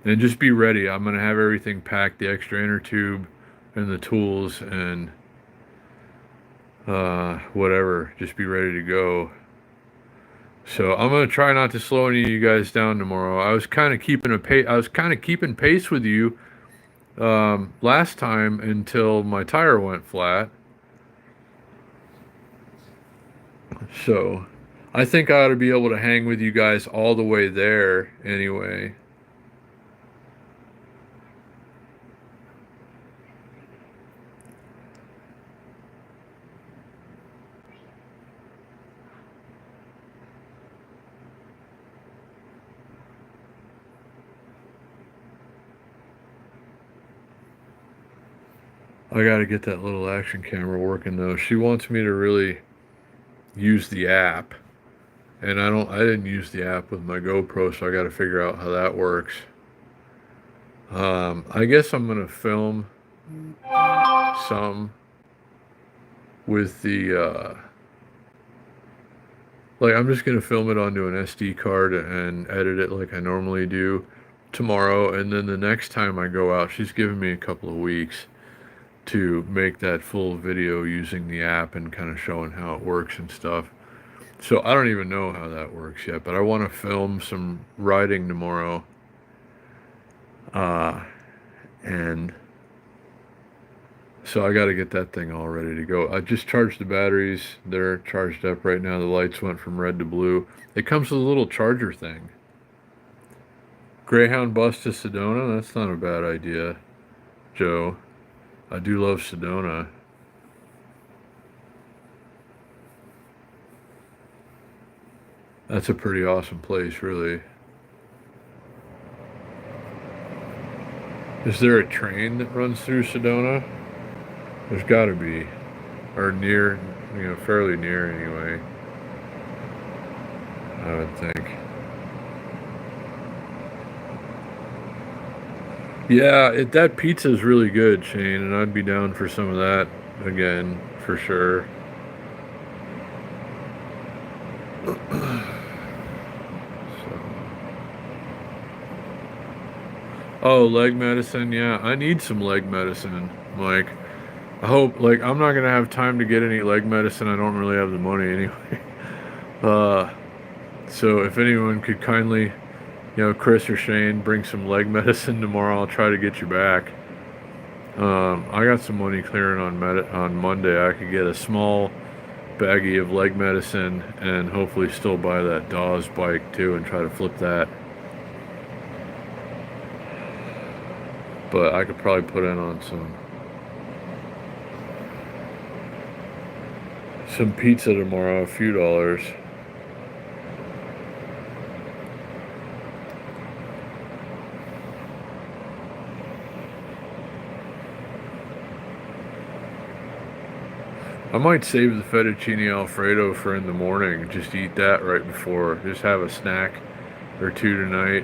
[SPEAKER 1] And just be ready. I'm going to have everything packed, the extra inner tube and the tools and whatever. Just be ready to go. So I'm going to try not to slow any of you guys down tomorrow. I was kind of keeping pace with you last time until my tire went flat. So I think I ought to be able to hang with you guys all the way there anyway. I got to get that little action camera working though. She wants me to really use the app. And I didn't use the app with my GoPro, so I got to figure out how that works. I guess I'm going to film some with the, like, I'm just going to film it onto an SD card and edit it like I normally do tomorrow. And then the next time I go out, she's giving me a couple of weeks to make that full video using the app and kind of showing how it works and stuff. So I don't even know how that works yet, but I want to film some riding tomorrow. And so I got to get that thing all ready to go. I just charged the batteries. They're charged up right now. The lights went from red to blue. It comes with a little charger thing. Greyhound bus to Sedona? That's not a bad idea, Joe. I do love Sedona. That's a pretty awesome place, really. Is there a train that runs through Sedona? There's got to be. Or near, fairly near anyway. I would think. Yeah, that pizza is really good, Shane, and I'd be down for some of that again, for sure. Oh, leg medicine. Yeah, I need some leg medicine, Mike. I hope, like, I'm not going to have time to get any leg medicine. I don't really have the money anyway. So if anyone could kindly, Chris or Shane, bring some leg medicine tomorrow, I'll try to get you back. I got some money clearing on Monday. I could get a small baggie of leg medicine and hopefully still buy that Dawes bike too and try to flip that. But I could probably put in on some pizza tomorrow, a few dollars. I might save the fettuccine alfredo for in the morning. Just eat that right before. Just have a snack or two tonight.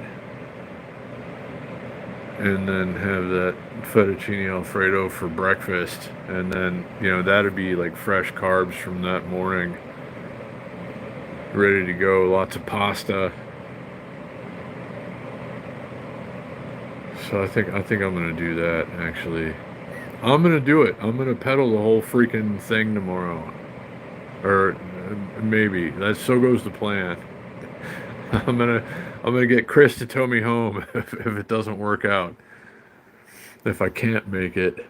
[SPEAKER 1] And then have that fettuccine alfredo for breakfast. And then, that'd be like fresh carbs from that morning. Ready to go. Lots of pasta. So I think I'm gonna do that, actually. I'm gonna do it. I'm gonna pedal the whole freaking thing tomorrow. Or maybe. So goes the plan. I'm gonna get Chris to tow me home if it doesn't work out. If I can't make it.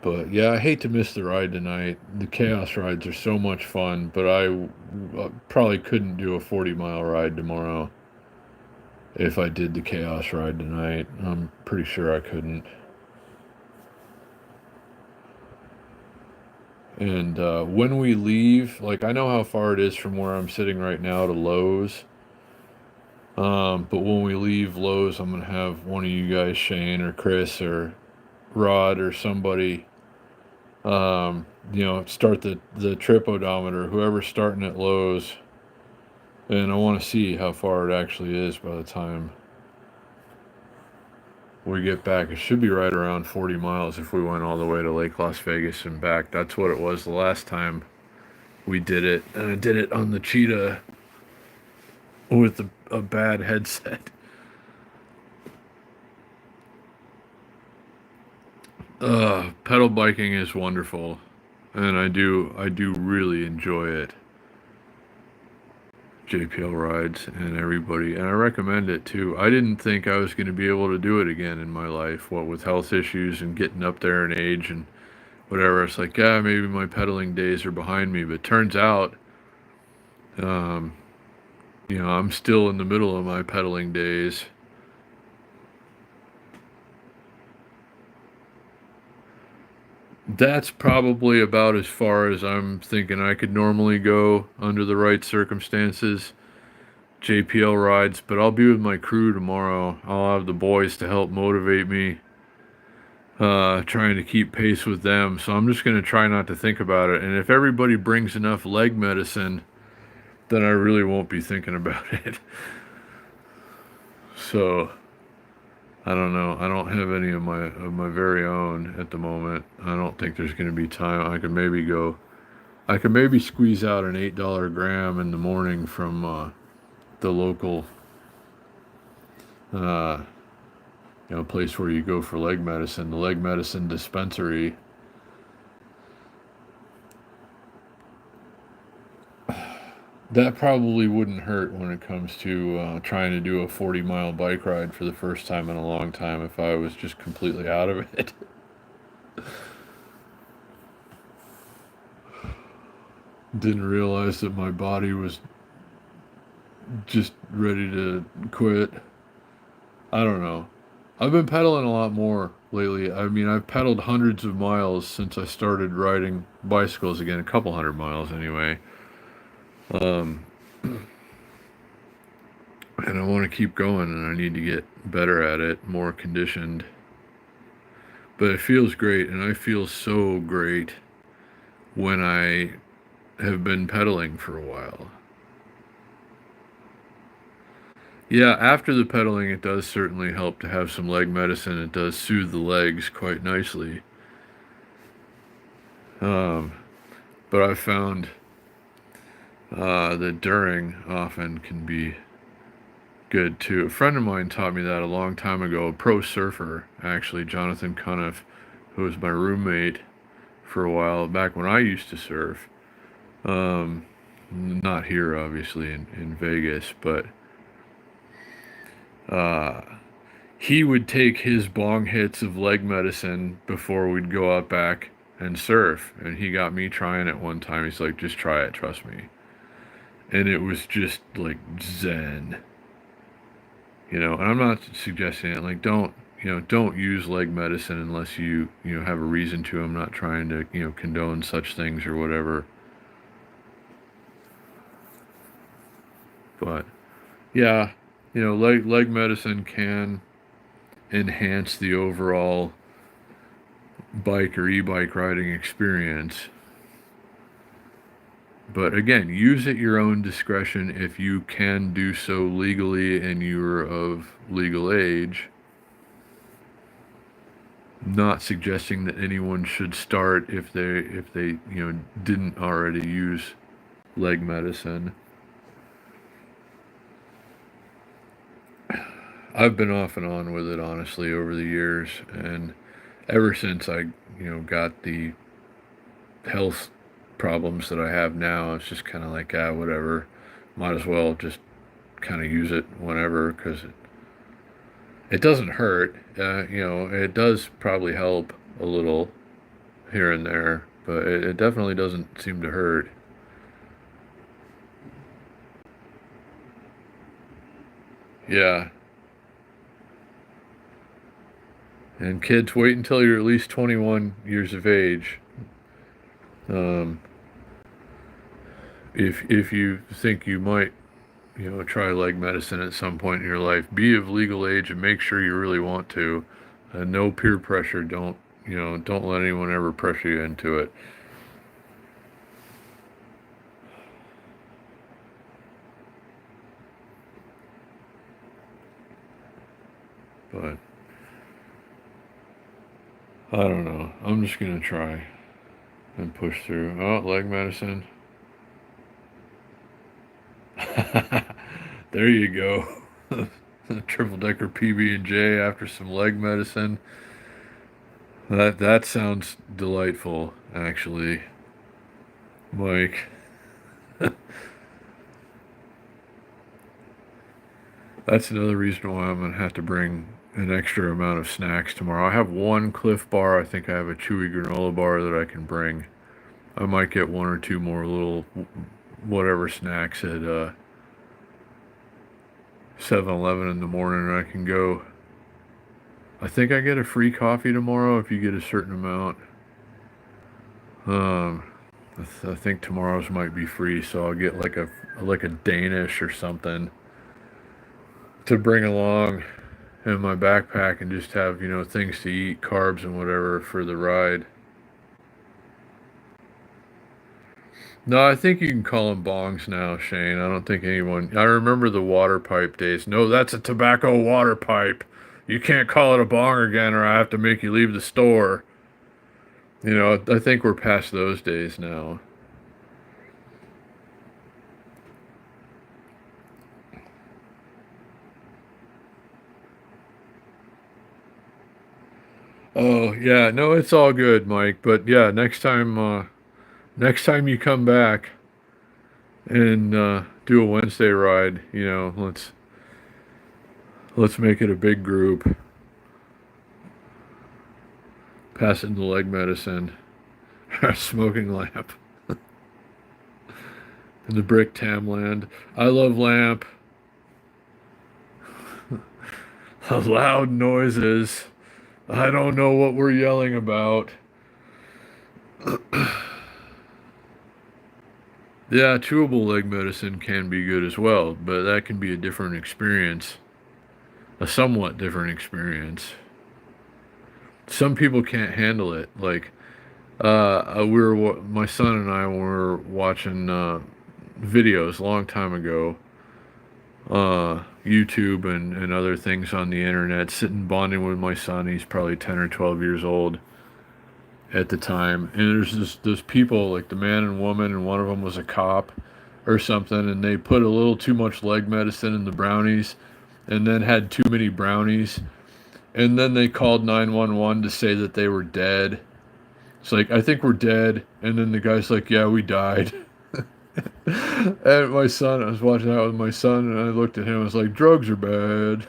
[SPEAKER 1] But yeah, I hate to miss the ride tonight. The chaos rides are so much fun, but I probably couldn't do a 40-mile ride tomorrow. if I did the chaos ride tonight. I'm pretty sure I couldn't. And when we leave, like I know how far it is from where I'm sitting right now to Lowe's. But when we leave Lowe's, I'm gonna have one of you guys, Shane or Chris or Rod or somebody, start the trip odometer, whoever's starting at Lowe's, and I want to see how far it actually is by the time we get back. It should be right around 40 miles if we went all the way to Lake Las Vegas and back. That's what it was the last time we did it, and I did it on the Cheetah with a bad headset. Pedal biking is wonderful, and I do really enjoy it. JPL rides and everybody, and I recommend it too. I didn't think I was going to be able to do it again in my life, what with health issues and getting up there in age and whatever. It's like, yeah, maybe my pedaling days are behind me, but turns out, um, I'm still in the middle of my pedaling days. That's probably about as far as I'm thinking I could normally go under the right circumstances. JPL rides, but I'll be with my crew tomorrow. I'll have the boys to help motivate me, trying to keep pace with them. So I'm just going to try not to think about it. And if everybody brings enough leg medicine, then I really won't be thinking about it. So I don't know. I don't have any of my very own at the moment. I don't think there's going to be time. I could maybe squeeze out an $8 gram in the morning from the local uh, place where you go for leg medicine, the leg medicine dispensary. That probably wouldn't hurt when it comes to trying to do a 40-mile bike ride for the first time in a long time if I was just completely out of it. Didn't realize that my body was just ready to quit. I don't know. I've been pedaling a lot more lately. I mean, I've pedaled hundreds of miles since I started riding bicycles again, a couple hundred miles anyway. Um, and I want to keep going, and I need to get better at it, more conditioned. But it feels great, and I feel so great when I have been pedaling for a while. Yeah, after the pedaling, it does certainly help to have some leg medicine. It does soothe the legs quite nicely. Um, but I've found that during often can be good too. A friend of mine taught me that a long time ago, a pro surfer, actually, Jonathan Cuniff, who was my roommate for a while back when I used to surf. Um, Not here, obviously, in Vegas, but uh, he would take his bong hits of leg medicine before we'd go out back and surf. And he got me trying it one time. He's like, just try it, trust me. And it was just like zen. And I'm not suggesting it. Like, don't use leg medicine unless you have a reason to. I'm not trying to, condone such things or whatever. But yeah, leg medicine can enhance the overall bike or e-bike riding experience. But again, use at your own discretion if you can do so legally and you're of legal age. Not suggesting that anyone should start if they didn't already use leg medicine. I've been off and on with it honestly over the years, and ever since I got the health problems that I have now, it's just kind of like, whatever, might as well just kind of use it whenever, because it doesn't hurt. It does probably help a little here and there, but it definitely doesn't seem to hurt. Yeah, And kids, wait until you're at least 21 years of age. Um, if you think you might, try leg medicine at some point in your life, be of legal age and make sure you really want to. No peer pressure. Don't let anyone ever pressure you into it. But I don't know. I'm just gonna try and push through. Oh, leg medicine. There you go. Triple decker PB and J after some leg medicine. That sounds delightful, actually, Mike. That's another reason why I'm gonna have to bring an extra amount of snacks tomorrow. I have one Cliff Bar. I think I have a chewy granola bar that I can bring. I might get one or two more little whatever snacks at 7-Eleven in the morning, and I can go. I think I get a free coffee tomorrow if you get a certain amount. Um, I think tomorrow's might be free, so I'll get like a Danish or something to bring along in my backpack and just have things to eat, carbs and whatever for the ride. No, I think you can call them bongs now, Shane. I don't think anyone. I remember the water pipe days. No, that's a tobacco water pipe. You can't call it a bong again, or I have to make you leave the store. I think we're past those days now. Oh yeah, no, it's all good, Mike. But yeah, next time you come back and do a Wednesday ride, let's make it a big group. Passing the leg medicine, smoking lamp, and the brick Tamland. I love lamp. Loud noises. I don't know what we're yelling about. Yeah, chewable leg medicine can be good as well, but that can be a different experience, a somewhat different experience. Some people can't handle it. Like, my son and I were watching videos a long time ago, YouTube and other things on the internet, sitting bonding with my son. He's probably 10 or 12 years old at the time. And there's those people, like the man and woman, and one of them was a cop or something, and they put a little too much leg medicine in the brownies and then had too many brownies. And then they called 911 to say that they were dead. It's like, I think we're dead. And then the guy's like, yeah, we died. And my son, I was watching that with my son, and I looked at him. I was like, drugs are bad.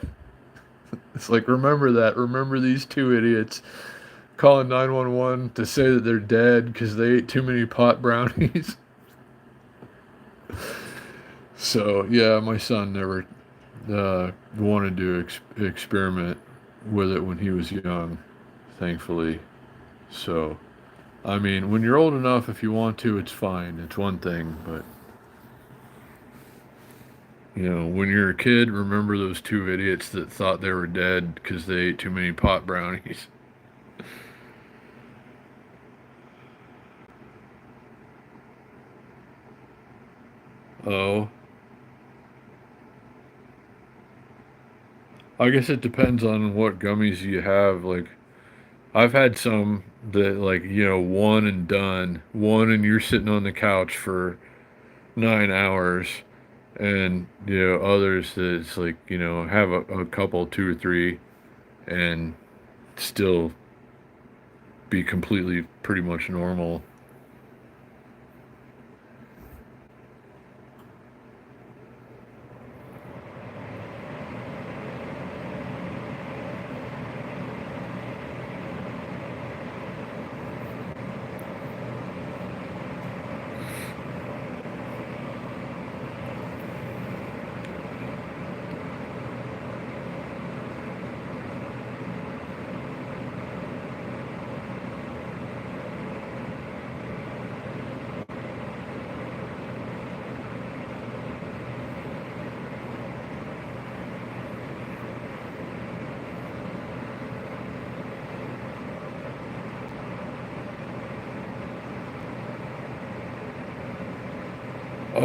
[SPEAKER 1] It's like, remember that. Remember these two idiots calling 911 to say that they're dead because they ate too many pot brownies. So, yeah, my son never wanted to experiment with it when he was young, thankfully. So, I mean, when you're old enough, if you want to, it's fine. It's one thing, but when you're a kid, remember those two idiots that thought they were dead because they ate too many pot brownies. Oh, I guess it depends on what gummies you have. Like, I've had some that, like, one and done, one and you're sitting on the couch for 9 hours, and others that it's like have a couple, two or three, and still be completely pretty much normal.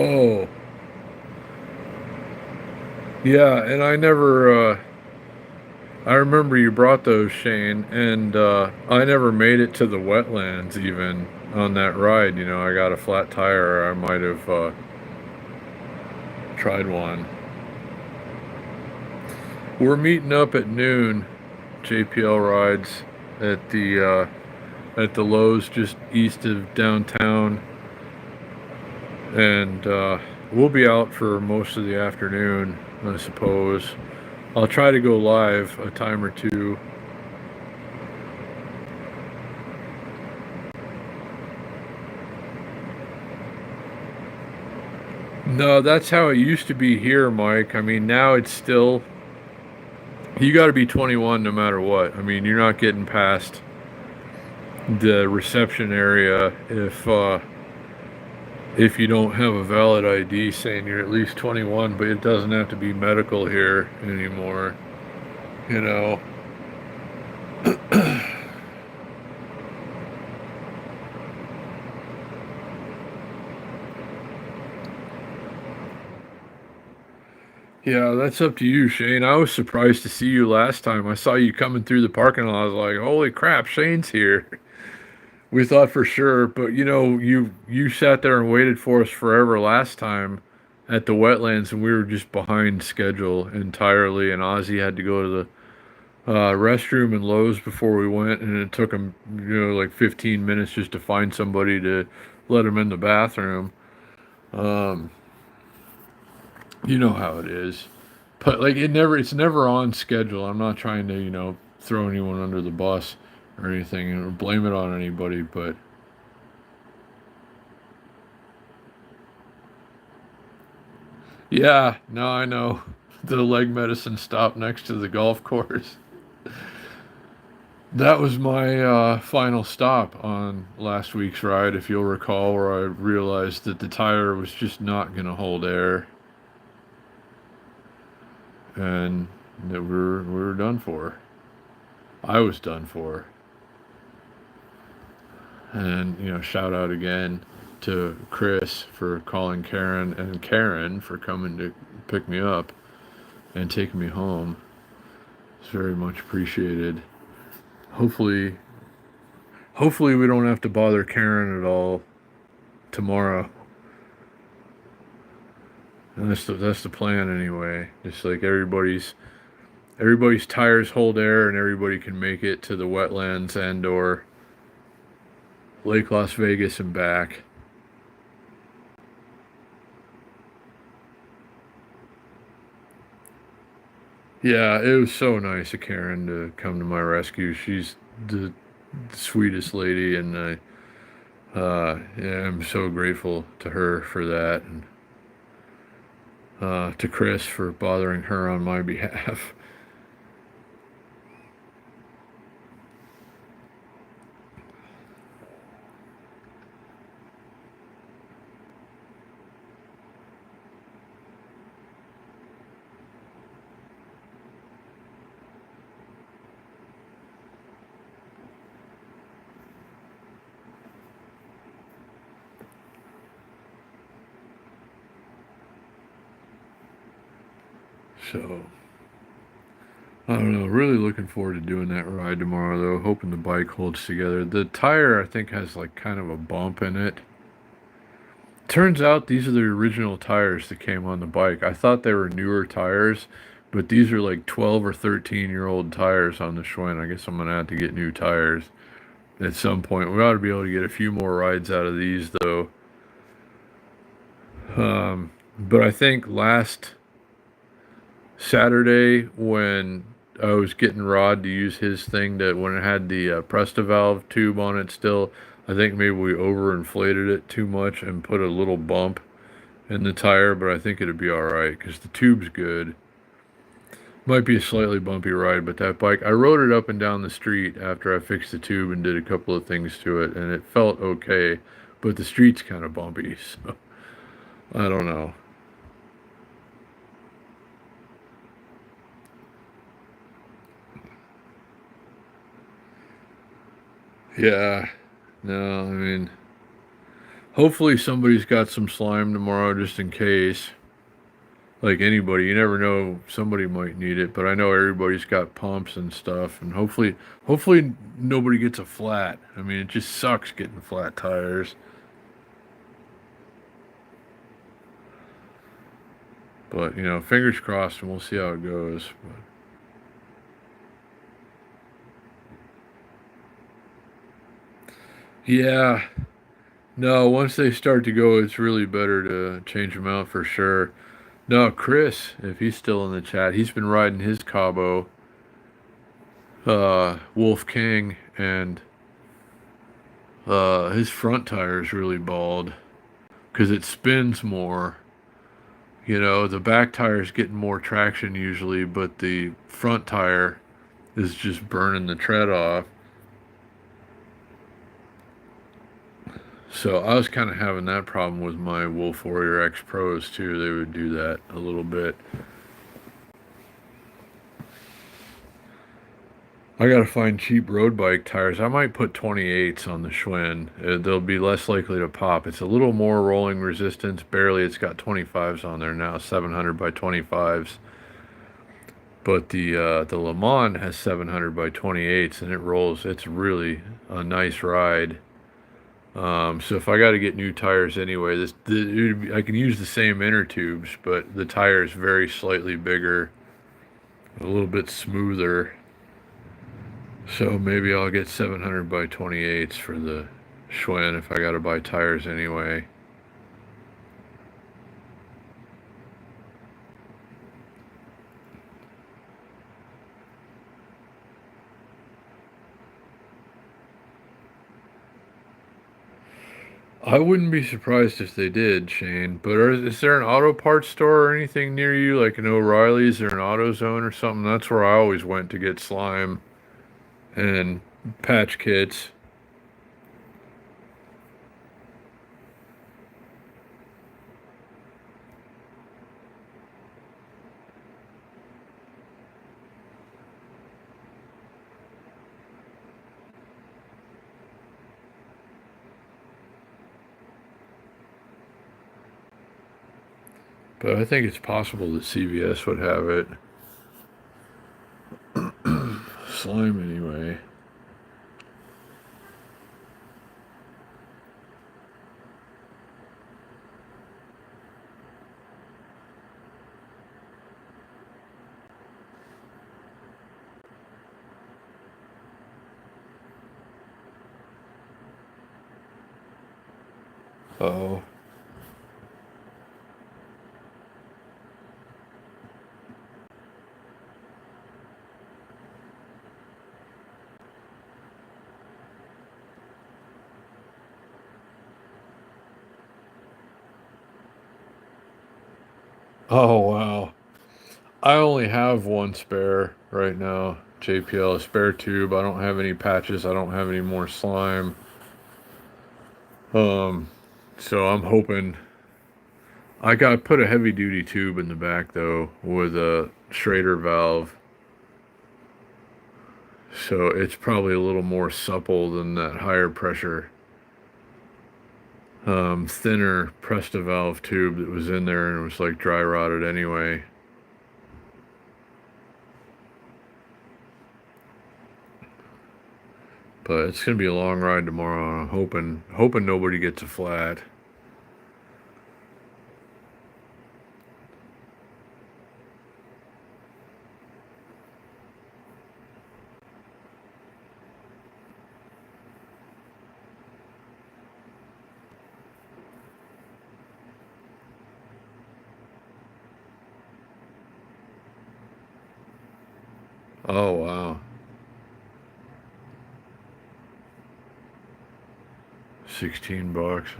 [SPEAKER 1] Oh, yeah, and I never, I remember you brought those, Shane, and I never made it to the wetlands even on that ride. You know, I got a flat tire. I might have tried one. We're meeting up at noon, JPL rides at the Lowe's just east of downtown, and we'll be out for most of the afternoon, I suppose. I'll try to go live a time or two. No, that's how it used to be here, Mike. I mean, now it's still, you got to be 21 no matter what. I mean, you're not getting past the reception area if you don't have a valid ID saying you're at least 21, but it doesn't have to be medical here anymore, you know. Yeah, that's up to you, Shane. I was surprised to see you last time. I saw you coming through the parking lot. I was like, "Holy crap, Shane's here." We thought for sure, but you know, you sat there and waited for us forever last time at the wetlands, and we were just behind schedule entirely. And Ozzy had to go to the restroom and Lowe's before we went, and it took him, you know, like 15 minutes just to find somebody to let him in the bathroom. Um, you know how it is, but like it's never on schedule. I'm not trying to, you know, throw anyone under the bus or anything or blame it on anybody, but yeah, no, I know. The leg medicine stop next to the golf course. That was my final stop on last week's ride, if you'll recall, where I realized that the tire was just not going to hold air, and that we were done for. I was done for, and you know, shout out again to Chris for calling Karen and Karen for coming to pick me up and taking me home. It's very much appreciated. Hopefully, hopefully we don't have to bother Karen at all tomorrow. And that's the plan anyway. Just like everybody's tires hold air and everybody can make it to the wetlands and or Lake Las Vegas and back. Yeah, it was so nice of Karen to come to my rescue. She's the sweetest lady, and yeah, I'm so grateful to her for that, and to Chris for bothering her on my behalf. So I don't know. Really looking forward to doing that ride tomorrow, though. Hoping the bike holds together. The tire, I think, has like kind of a bump in it. Turns out these are the original tires that came on the bike. I thought they were newer tires, but these are like 12 or 13-year-old tires on the Schwinn. I guess I'm gonna have to get new tires at some point. We ought to be able to get a few more rides out of these, though. But I think last Saturday when I was getting Rod to use his thing, that when it had the Presta valve tube on it still, I think maybe we overinflated it too much and put a little bump in the tire, but I think it'd be all right because the tube's good. Might be a slightly bumpy ride, but that bike, I rode it up and down the street after I fixed the tube and did a couple of things to it, and it felt okay, but the street's kind of bumpy, so I don't know. Yeah, no, I mean, Hopefully somebody's got some slime tomorrow just in case. Like anybody, you never know, somebody might need it, but I know everybody's got pumps and stuff, and hopefully nobody gets a flat. I mean, it just sucks getting flat tires. But, fingers crossed and we'll see how it goes. But, yeah, no, once they start to go, it's really better to change them out for sure. No, Chris, if he's still in the chat, he's been riding his Cabo, Wolf King, and his front tire is really bald because it spins more. The back tire is getting more traction usually, but the front tire is just burning the tread off. So I was kind of having that problem with my Wolf Warrior X Pros too. They would do that a little bit. I gotta find cheap road bike tires. I might put 28s on the Schwinn. They'll be less likely to pop. It's a little more rolling resistance. Barely. It's got 25s on there now, 700 by 25s. But the Le Mans has 700 by 28s, and it rolls. It's really a nice ride. So if I got to get new tires anyway, I can use the same inner tubes, but the tire is very slightly bigger, a little bit smoother. So maybe I'll get 700 by 28s for the Schwinn if I got to buy tires anyway. I wouldn't be surprised if they did, Shane. But is there an auto parts store or anything near you, like an O'Reilly's or an AutoZone or something? That's where I always went to get slime and patch kits. But I think it's possible that CVS would have it. Slime anyway. Oh. Oh, wow. I only have one spare right now. JPL, a spare tube. I don't have any patches. I don't have any more slime. Um, so I'm hoping I got put a heavy duty tube in the back though with a Schrader valve. So it's probably a little more supple than that higher pressure thinner Presta valve tube that was in there and it was like dry rotted anyway. But it's gonna be a long ride tomorrow. I'm hoping nobody gets a flat. Oh wow. 16 bucks.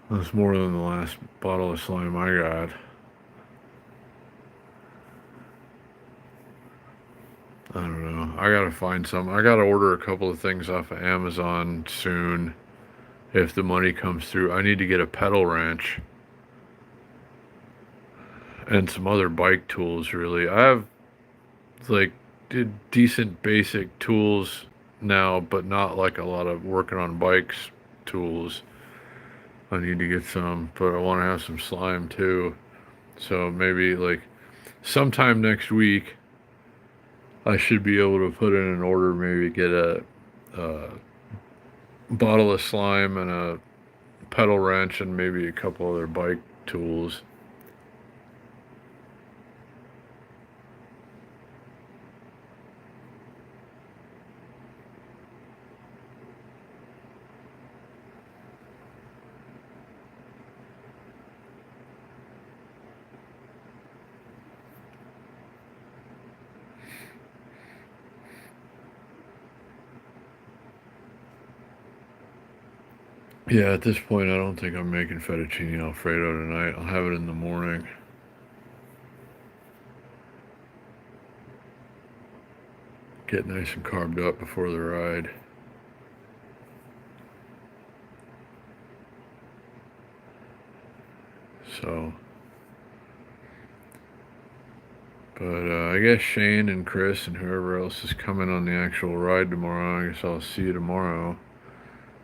[SPEAKER 1] That's more than the last bottle of slime I got. I don't know. I gotta find some. I gotta order a couple of things off of Amazon soon. If the money comes through, I need to get a pedal wrench and some other bike tools. Really, I have like decent basic tools now, but not like a lot of working on bikes tools. I need to get some, but I want to have some slime too. So maybe like sometime next week, I should be able to put in an order, maybe get a bottle of slime and a pedal wrench and maybe a couple other bike tools. Yeah, at this point, I don't think I'm making fettuccine Alfredo tonight. I'll have it in the morning. Get nice and carved up before the ride. So, but I guess Shane and Chris and whoever else is coming on the actual ride tomorrow, I guess I'll see you tomorrow.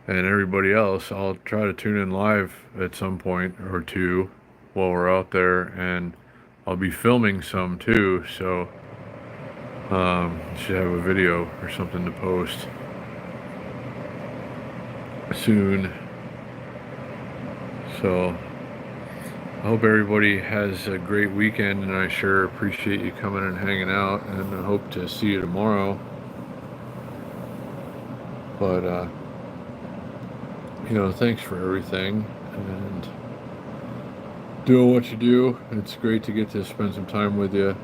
[SPEAKER 1] And everybody else, I'll try to tune in live at some point or two while we're out there, and I'll be filming some too, so should have a video or something to post soon. So I hope everybody has a great weekend, and I sure appreciate you coming and hanging out, and I hope to see you tomorrow. But thanks for everything, and doing what you do. It's great to get to spend some time with you.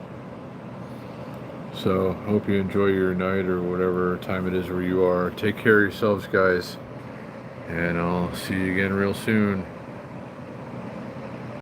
[SPEAKER 1] So, hope you enjoy your night or whatever time it is where you are. Take care of yourselves, guys, and I'll see you again real soon.